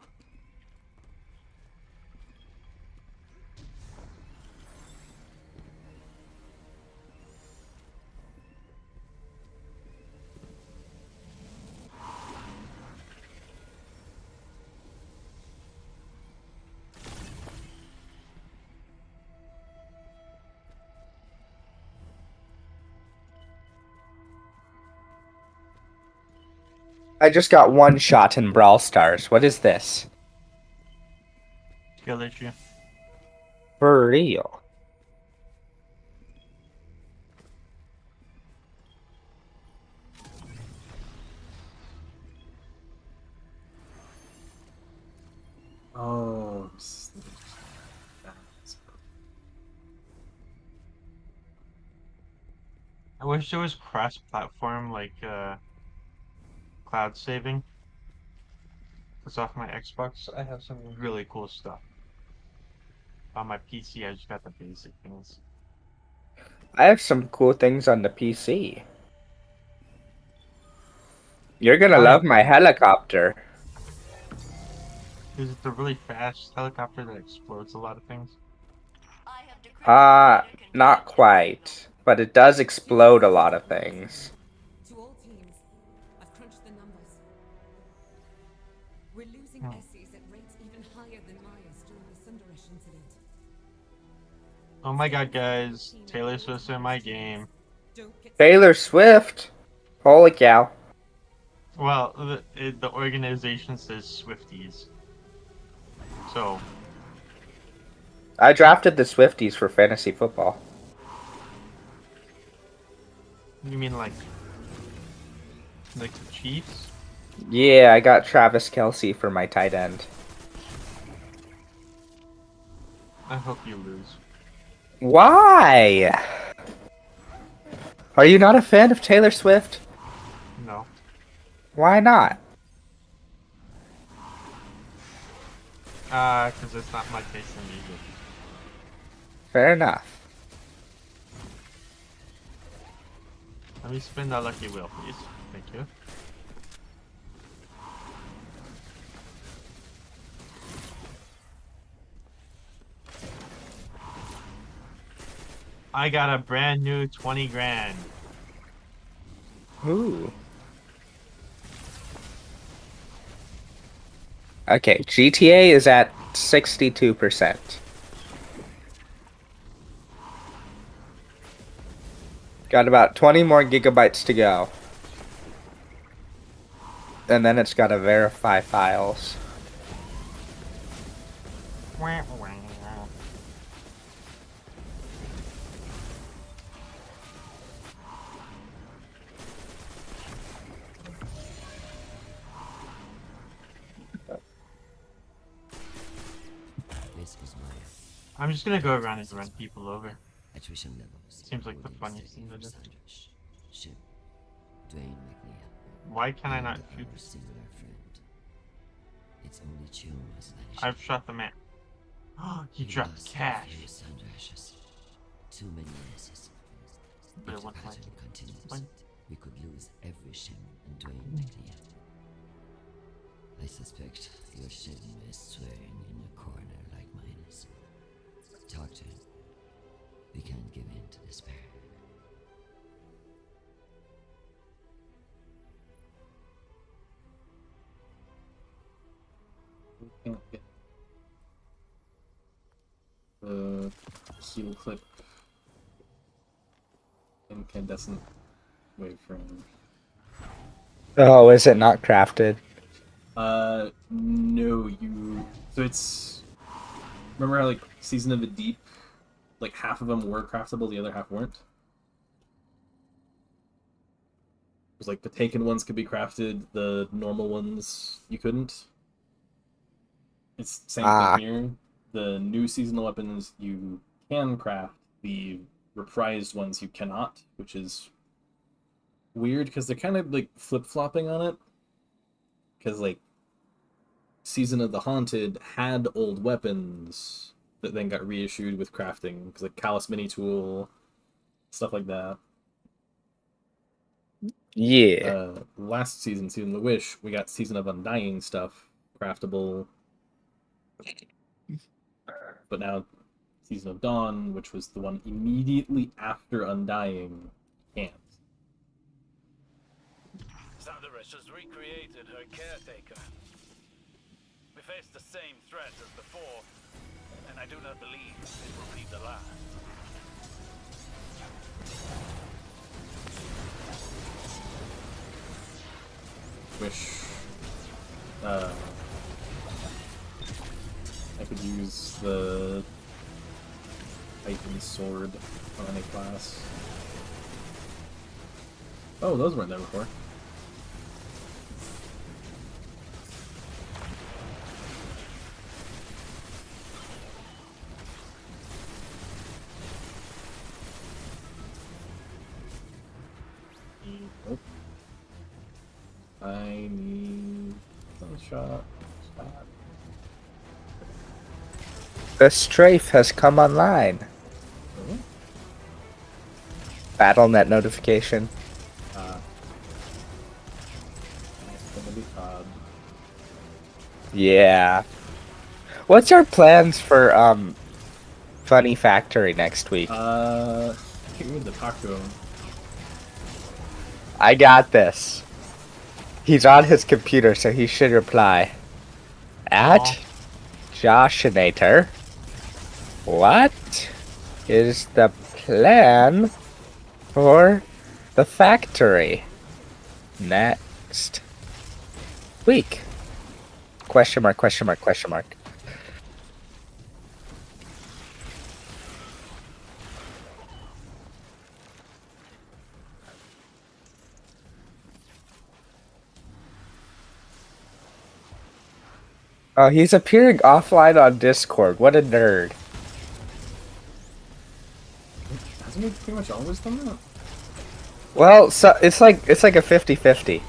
I just got one shot in Brawl Stars. What is this? Skill issue. For real? Oh. I wish there was cross-platform like cloud saving. Because off my Xbox, I have some really cool stuff. On my PC, I just got the basic things. I have some cool things on the PC. You're gonna love my helicopter. Is it the really fast helicopter that explodes a lot of things? I have decrypted Not quite. But it does explode a lot of things. To all teams, I've crunched the numbers. We're losing Essies at rates even higher than Maya's during the Sundaresh incident. Oh my god, guys. Taylor Swift's in my game. Taylor Swift? Holy cow. Well, the organization says Swifties. So. I drafted the Swifties for fantasy football. You mean like the Chiefs? Yeah, I got Travis Kelce for my tight end. I hope you lose. Why? Are you not a fan of Taylor Swift? No. Why not? Because it's not my taste in music. Fair enough. Let me spin that lucky wheel, please. Thank you. I got a brand new 20 grand. Ooh. Okay, GTA is at 62%. Got about 20 more gigabytes to go. And then it's gotta verify files. This is Maya. I'm just gonna go around and run people over. Attrition levels. Seems like the funniest thing to do. Ship. Dwayne McNeil. Why can I not shoot? Our singular friend. It's only Chioma's life. I've shot the man. He dropped cash. Too many yeses. But If it the went like pattern continues, fine. we could lose every Shem and Dwayne McNeil. I suspect your Shem is swearing in a corner like mine is. talk to it. We can't give in to despair. We can't get the heal clip incandescent waveframe. Oh, is it not crafted? No, you. So it's. Remember how, like, Season of the Deep, like, half of them were craftable, the other half weren't? It was like the taken ones could be crafted, the normal ones you couldn't. It's same thing here. The new seasonal weapons you can craft, the reprised ones you cannot, which is weird because they're kind of like flip-flopping on it. Because, like, Season of the Haunted had old weapons that then got reissued with crafting, because like Callus Mini Tool, stuff like that. Yeah. Last season, Season of the Wish, we got Season of Undying stuff craftable. But now Season of Dawn, which was the one immediately after Undying, can't. Thunderous has recreated her caretaker. We face the same threat as before, and I do not believe it will be the last. Wish I could use the Titan Sword on any class. Oh, those weren't there before. Nope. I need some shot. The strafe has come online. Oh. Battle.net notification. It's gonna be odd. Yeah. What's our plans for Funny Factory next week? I think we need to talk to him. I got this. He's on his computer, so he should reply. At Joshinator, what is the plan for the factory next week? Question mark, question mark, question mark. Oh, he's appearing offline on Discord. What a nerd. Hasn't he pretty much always done that? Well, so it's like a 50-50.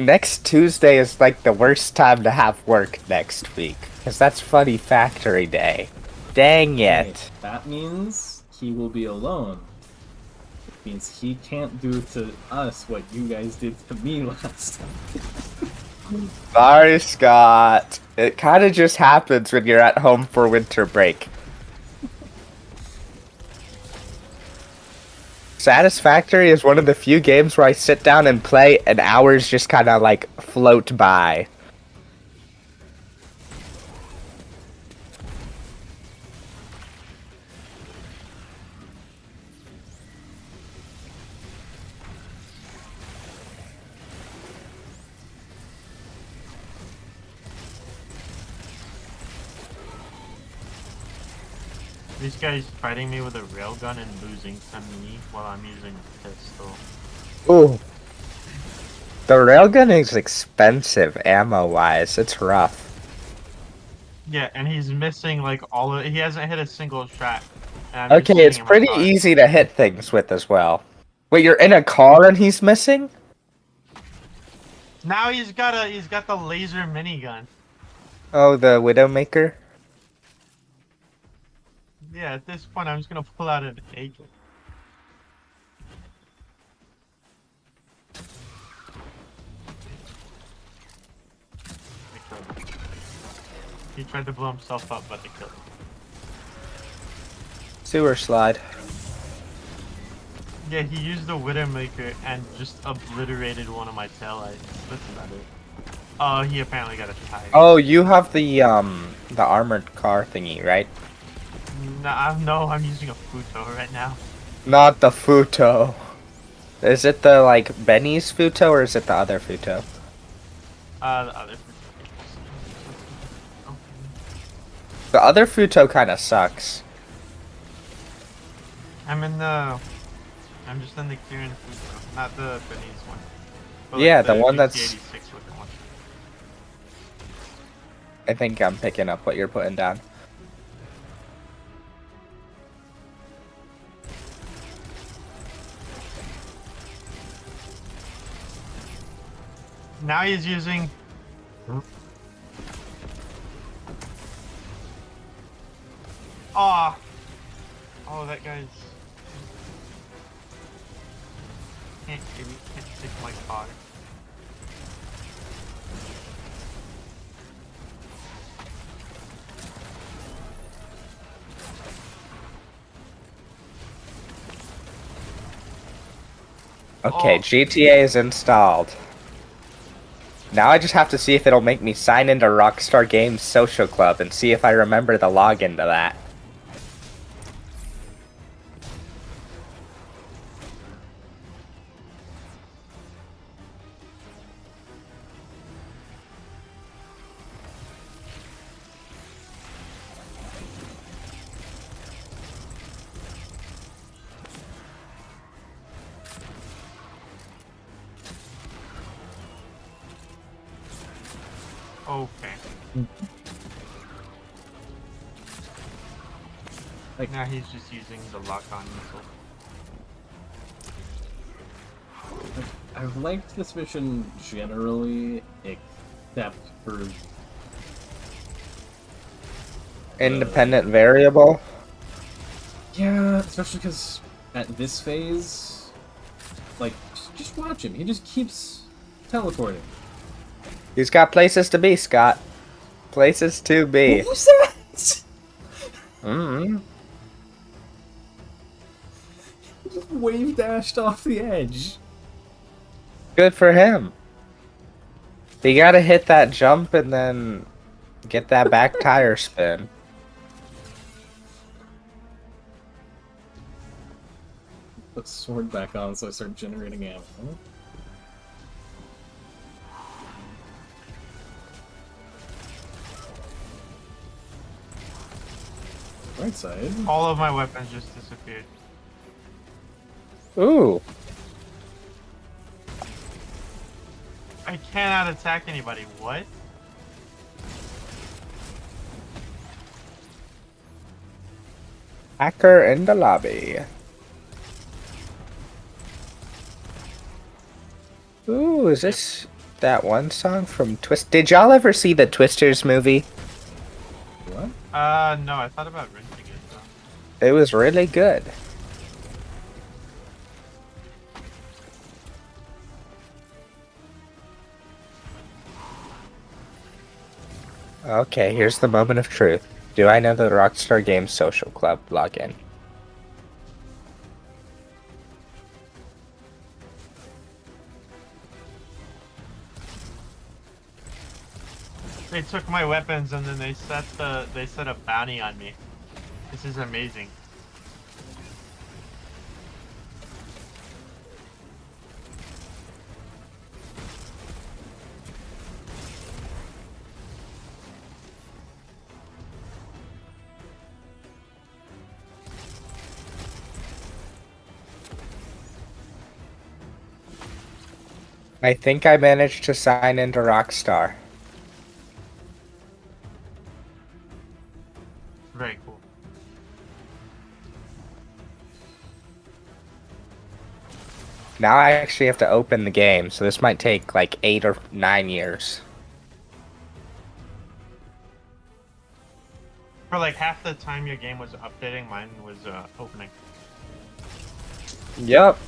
Next Tuesday is like the worst time to have work next week, because that's Funny Factory Day. Dang it. That means he will be alone. It means he can't do to us what you guys did to me last time. Sorry, Scott. It kind of just happens when you're at home for winter break. Satisfactory is one of the few games where I sit down and play and hours just kind of like float by. These guys fighting me with a railgun and losing to me while I'm using a pistol. Ooh. The railgun is expensive ammo-wise. It's rough. Yeah, and he's missing like all of. He hasn't hit a single shot. And I'm just Okay, it's sitting in my pretty car. easy to hit things with as well. Wait, you're in a car and he's missing? Now he's got the laser minigun. Oh, the Widowmaker? Yeah, at this point, I'm just gonna pull out an egg. I killed him. He tried to blow himself up, but I killed him. Sewer slide. Yeah, he used the Widowmaker and just obliterated one of my taillights. That's about it. Oh, he apparently got a tire. Oh, you have the armored car thingy, right? No, I'm using a Futo right now. Not the Futo. Is it the, like, Benny's Futo, or is it the other Futo? The other Futo. The other Futo kind of sucks. I'm just in the Kieran Futo, not the Benny's one. But Yeah, like the one that's... GT86 looking one. I think I'm picking up what you're putting down. Now he's using... Oh, that guy's... Can't take my car. Okay, Oh. GTA is installed. Now I just have to see if it'll make me sign into Rockstar Games Social Club and see if I remember the login to that. Okay. Like- Now he's just using the lock-on missile. I've liked this mission generally, except for Independent variable? yeah, especially because at this phase, like, just watch him. He just keeps teleporting. He's got places to be, Scott. Places to be. What was that? Mm-hmm. He just wave dashed off the edge. Good for him. You gotta hit that jump and then get that back tire spin. Put sword back on so I start generating ammo. Right side. All of my weapons just disappeared. Ooh. I cannot attack anybody. What? Hacker in the lobby. Ooh, is this that one song from Twist? Did y'all ever see the Twisters movie? What? No, I thought about renting it though. It was really good. Okay, here's the moment of truth. Do I know the Rockstar Games Social Club login? They took my weapons and then they set a bounty on me. This is amazing. I think I managed to sign into Rockstar. Very cool. Now I actually have to open the game, so this might take like 8 or 9 years. For like half the time your game was updating, mine was opening. Yep.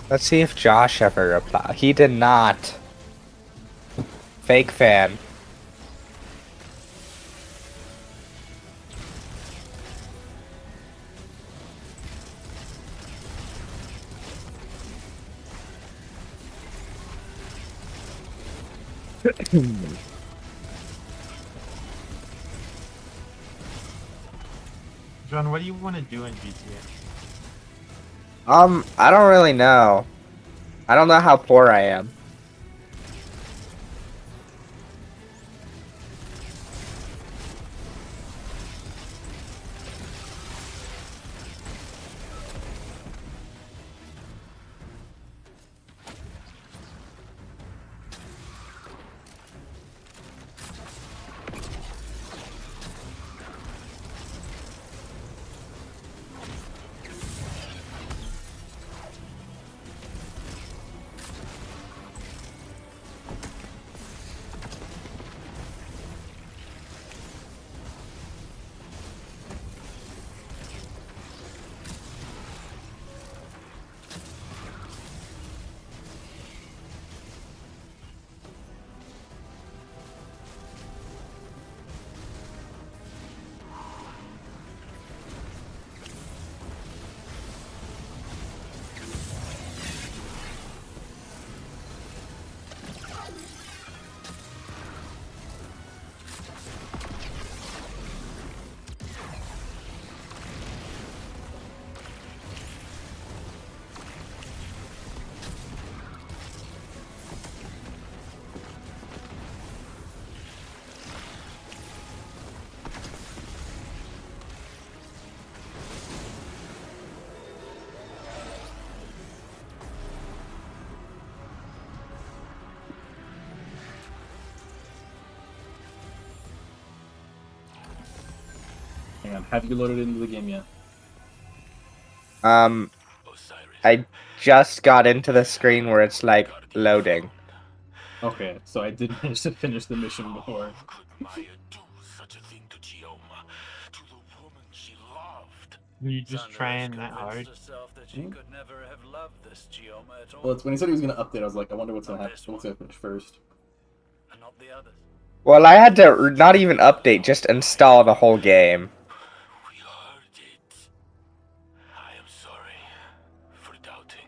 Let's see if Josh ever replied. He did not. Fake fan. John, what do you want to do in GTA? I don't really know. I don't know how poor I am. Hang on, have you loaded into the game yet? Osiris, I just got into the screen where it's like loading. Okay, so I did manage to finish the mission before. could Maya do such a thing to Gioma, to the woman she loved? You just Xander trying has that hard? convinced herself that she could never have loved this Gioma at all. Well, it's when he said he was gonna update, I was like, I wonder what's gonna happen. What's gonna finish first? And not the others. Well, I had to not even update, just install the whole game. We heard it. I am sorry for doubting,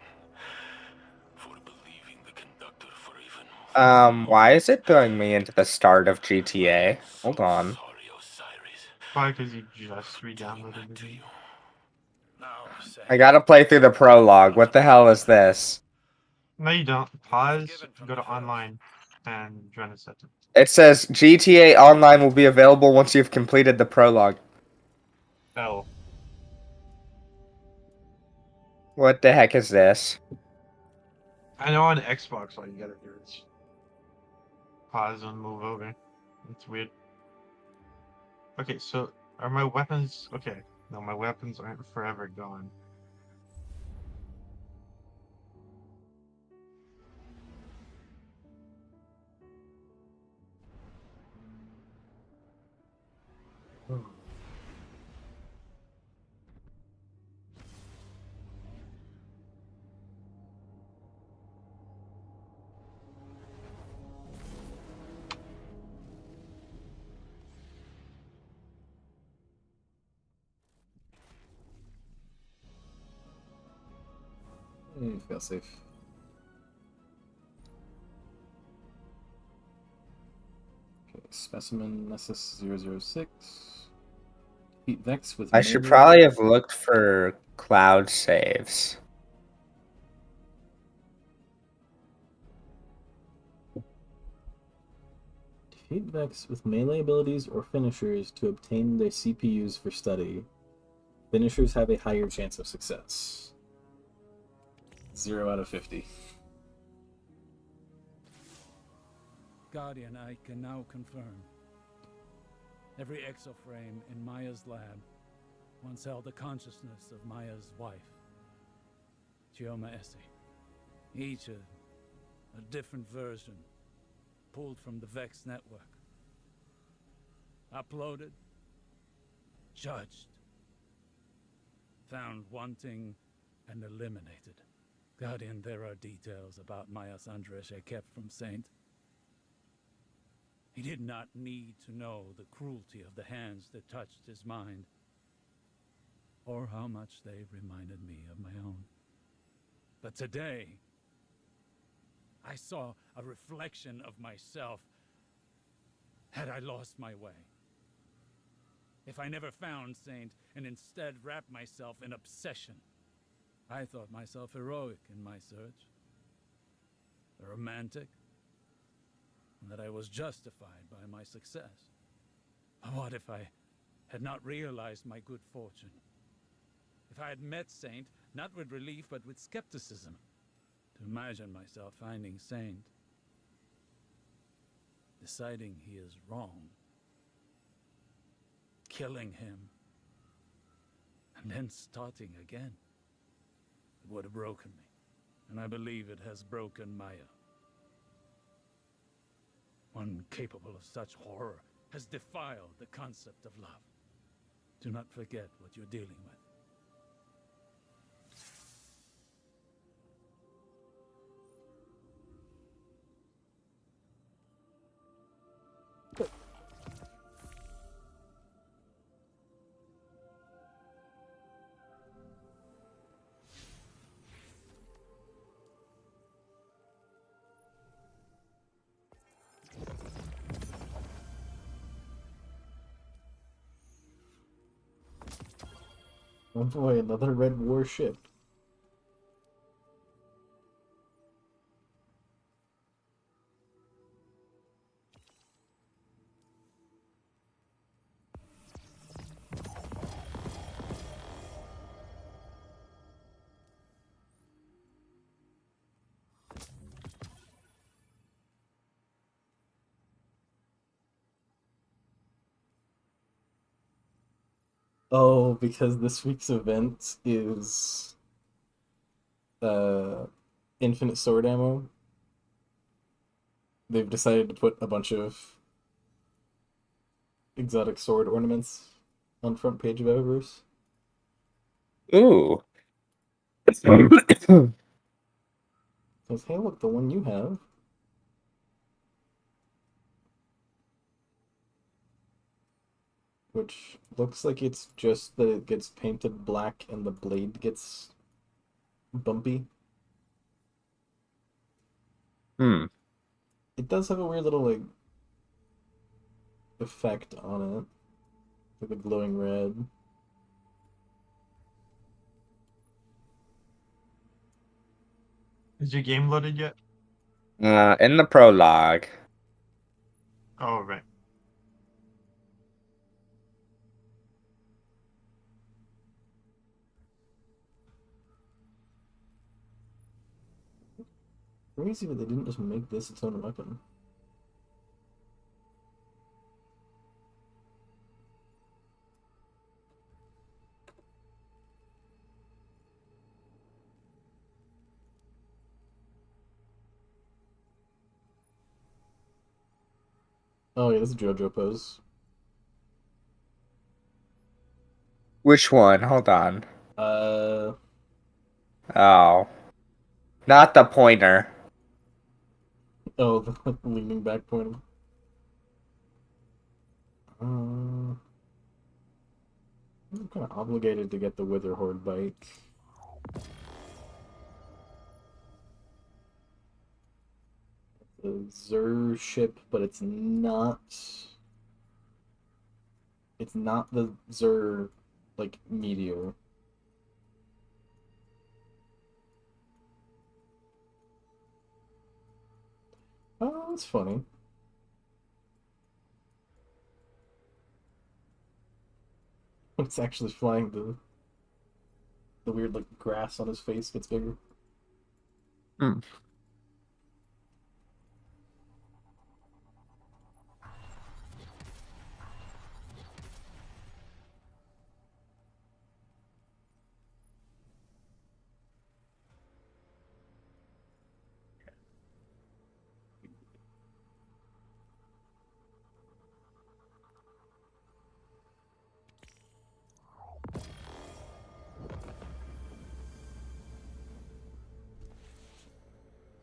for believing the conductor, for even Why is it throwing me into the start of GTA? Hold on. sorry, Osiris. Probably because you just re-downloaded the game. Now, I gotta play through the prologue. What the hell is this? No, you don't. Pause, go to online, and join a session. It says GTA Online will be available once you've completed the prologue. Oh. What the heck is this? I know on Xbox all you gotta do is pause and move over. It's weird. Okay, so are my weapons... Okay, no, my weapons aren't forever gone. Feel safe. Okay, Specimen Nessus 006. Defeat Vex with I should melee- probably have looked for cloud saves. Defeat Vex with melee abilities or finishers to obtain their CPUs for study. Finishers have a higher chance of success. 0 out of 50. Guardian, I can now confirm. Every exoframe in Maya's lab once held the consciousness of Maya's wife, Chioma Essie. Each a different version, pulled from the Vex network. Uploaded, judged, found wanting, and eliminated. Guardian, there are details about Mayas Andres I kept from Saint. He did not need to know the cruelty of the hands that touched his mind, or how much they reminded me of my own. But today, I saw a reflection of myself had I lost my way. If I never found Saint and instead wrapped myself in obsession, I thought myself heroic in my search, romantic, and that I was justified by my success. What if I had not realized my good fortune? If I had met Saint, not with relief, but with skepticism, to imagine myself finding Saint, deciding he is wrong, killing him, and then starting again. It would have broken me, and I believe it has broken Maya. One capable of such horror has defiled the concept of love. Do not forget what you're dealing with. Oh boy, another red warship. Oh, because this week's event is infinite sword ammo. They've decided to put a bunch of exotic sword ornaments on front page of Eververse. Ooh. Says, hey, look, the one you have. Which looks like it's just that it gets painted black and the blade gets bumpy. Hmm. It does have a weird little, like, effect on it. Like the glowing red. Is your game loaded yet? In the prologue. Oh, right. Crazy that they didn't just make this its own weapon. Oh yeah, this is JoJo pose. Which one? Hold on. Uh, Oh. Not the pointer. oh, the leaning back pointer. I'm kind of obligated to get the Wither Horde bike. The Zur ship, but it's not. It's not the Zur, like, meteor. Oh, that's funny. It's actually flying, the weird, like, grass on his face gets bigger. Hmm.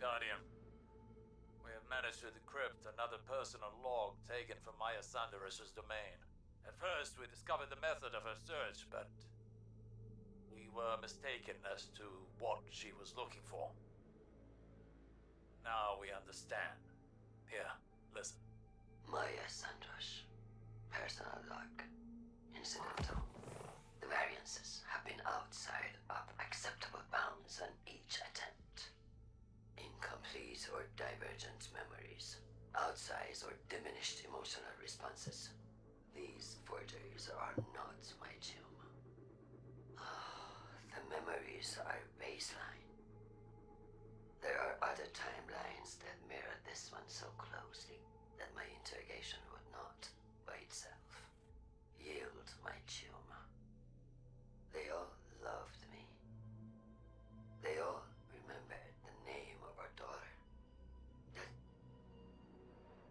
Guardian. We have managed to decrypt another personal log taken from Maya Sanderish's domain. At first, we discovered the method of her search, but we were mistaken as to what she was looking for. Now we understand. Here, listen. Maya Sanders. Personal log. Incidental. The variances have been outside of acceptable bounds on each attempt. Incomplete or divergent memories. Outsized or diminished emotional responses. These forgeries are not my tomb. The memories are baseline. There are other timelines that mirror this one so closely that my interrogation would not, by itself, yield my tomb. They all loved me. They all remembered the name of our daughter. That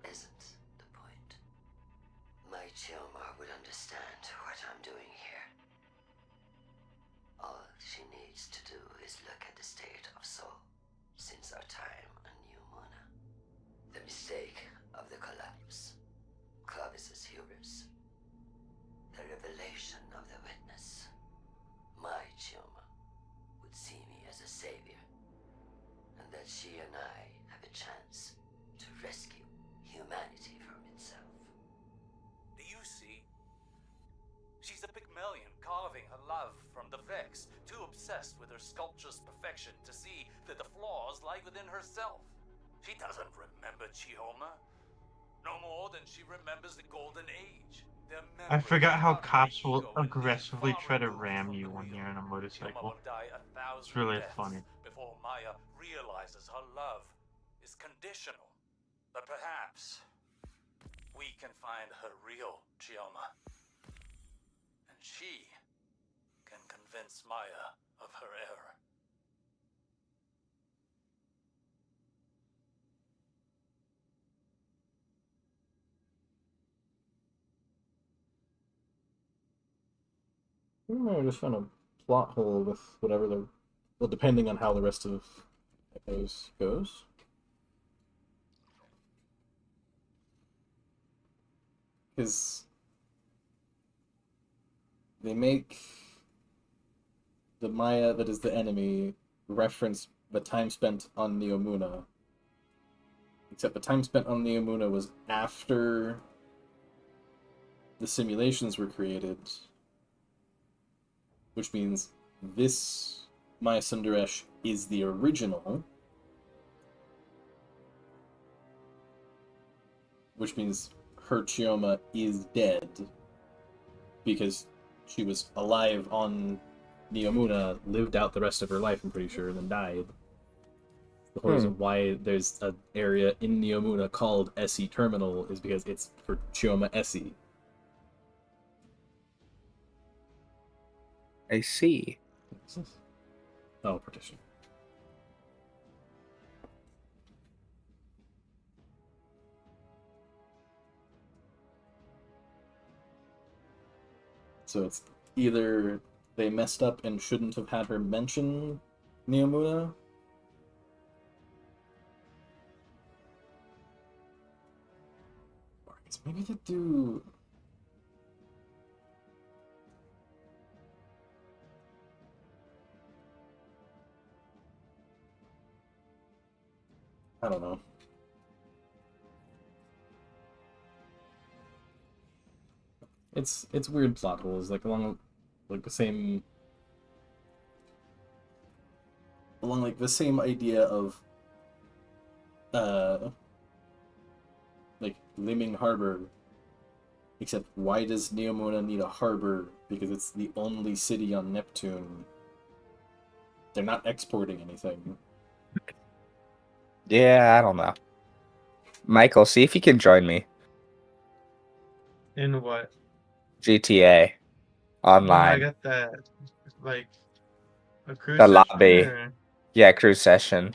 isn't the point. My Chioma would understand what I'm doing here. All she needs to do is look at the state of Soul since our time on New Mona. The mistake of the collapse. Clovis's hubris. The revelation of the witness. My Chioma would see me as a savior, and that she and I have a chance to rescue humanity from itself. Do you see? She's a Pygmalion carving her love from the Vex, too obsessed with her sculpture's perfection to see that the flaws lie within herself. She doesn't remember Chioma, no more than she remembers the Golden Age. Their I memories forgot how about her cops will ego and live aggressively far try to removed ram from you the when real. you're in a Chioma motorcycle. will die 1,000 It's really deaths funny. before Maya realizes her love is conditional. But perhaps we can find her real Chioma. And she can convince Maya of her error. I don't know, I just found a plot hole with whatever the. Well, depending on how the rest of Echoes goes. Because they make the Maya that is the enemy reference the time spent on Neomuna. Except the time spent on Neomuna was after the simulations were created. Which means this Maya Sundaresh is the original. Which means her Chioma is dead. Because she was alive on Neomuna, lived out the rest of her life, I'm pretty sure, and then died. The whole reason why there's an area in Neomuna called SE Terminal is because it's for Chioma SE. I see. Oh, partition. So it's either they messed up and shouldn't have had her mention Neomuna, or I guess maybe they do. I don't know. It's weird plot holes, like along like the same idea of like Liming Harbor. Except why does Neomuna need a harbor? Because it's the only city on Neptune. They're not exporting anything. Yeah, I don't know. Michael, see if you can join me. In what? GTA. I Online. got that, like, a cruise The session, lobby. or- Yeah, cruise session.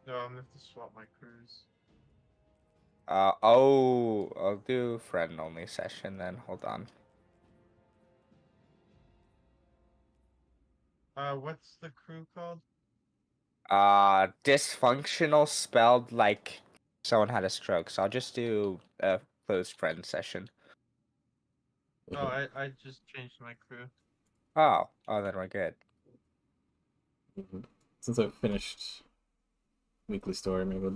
No, I'm gonna have to swap my cruise. I'll do friend only session then. Hold on. What's the crew called? Dysfunctional spelled like someone had a stroke, so I'll just do a close friend session. Oh, I just changed my crew. Oh, then we're good. Since I've finished Weekly Story, maybe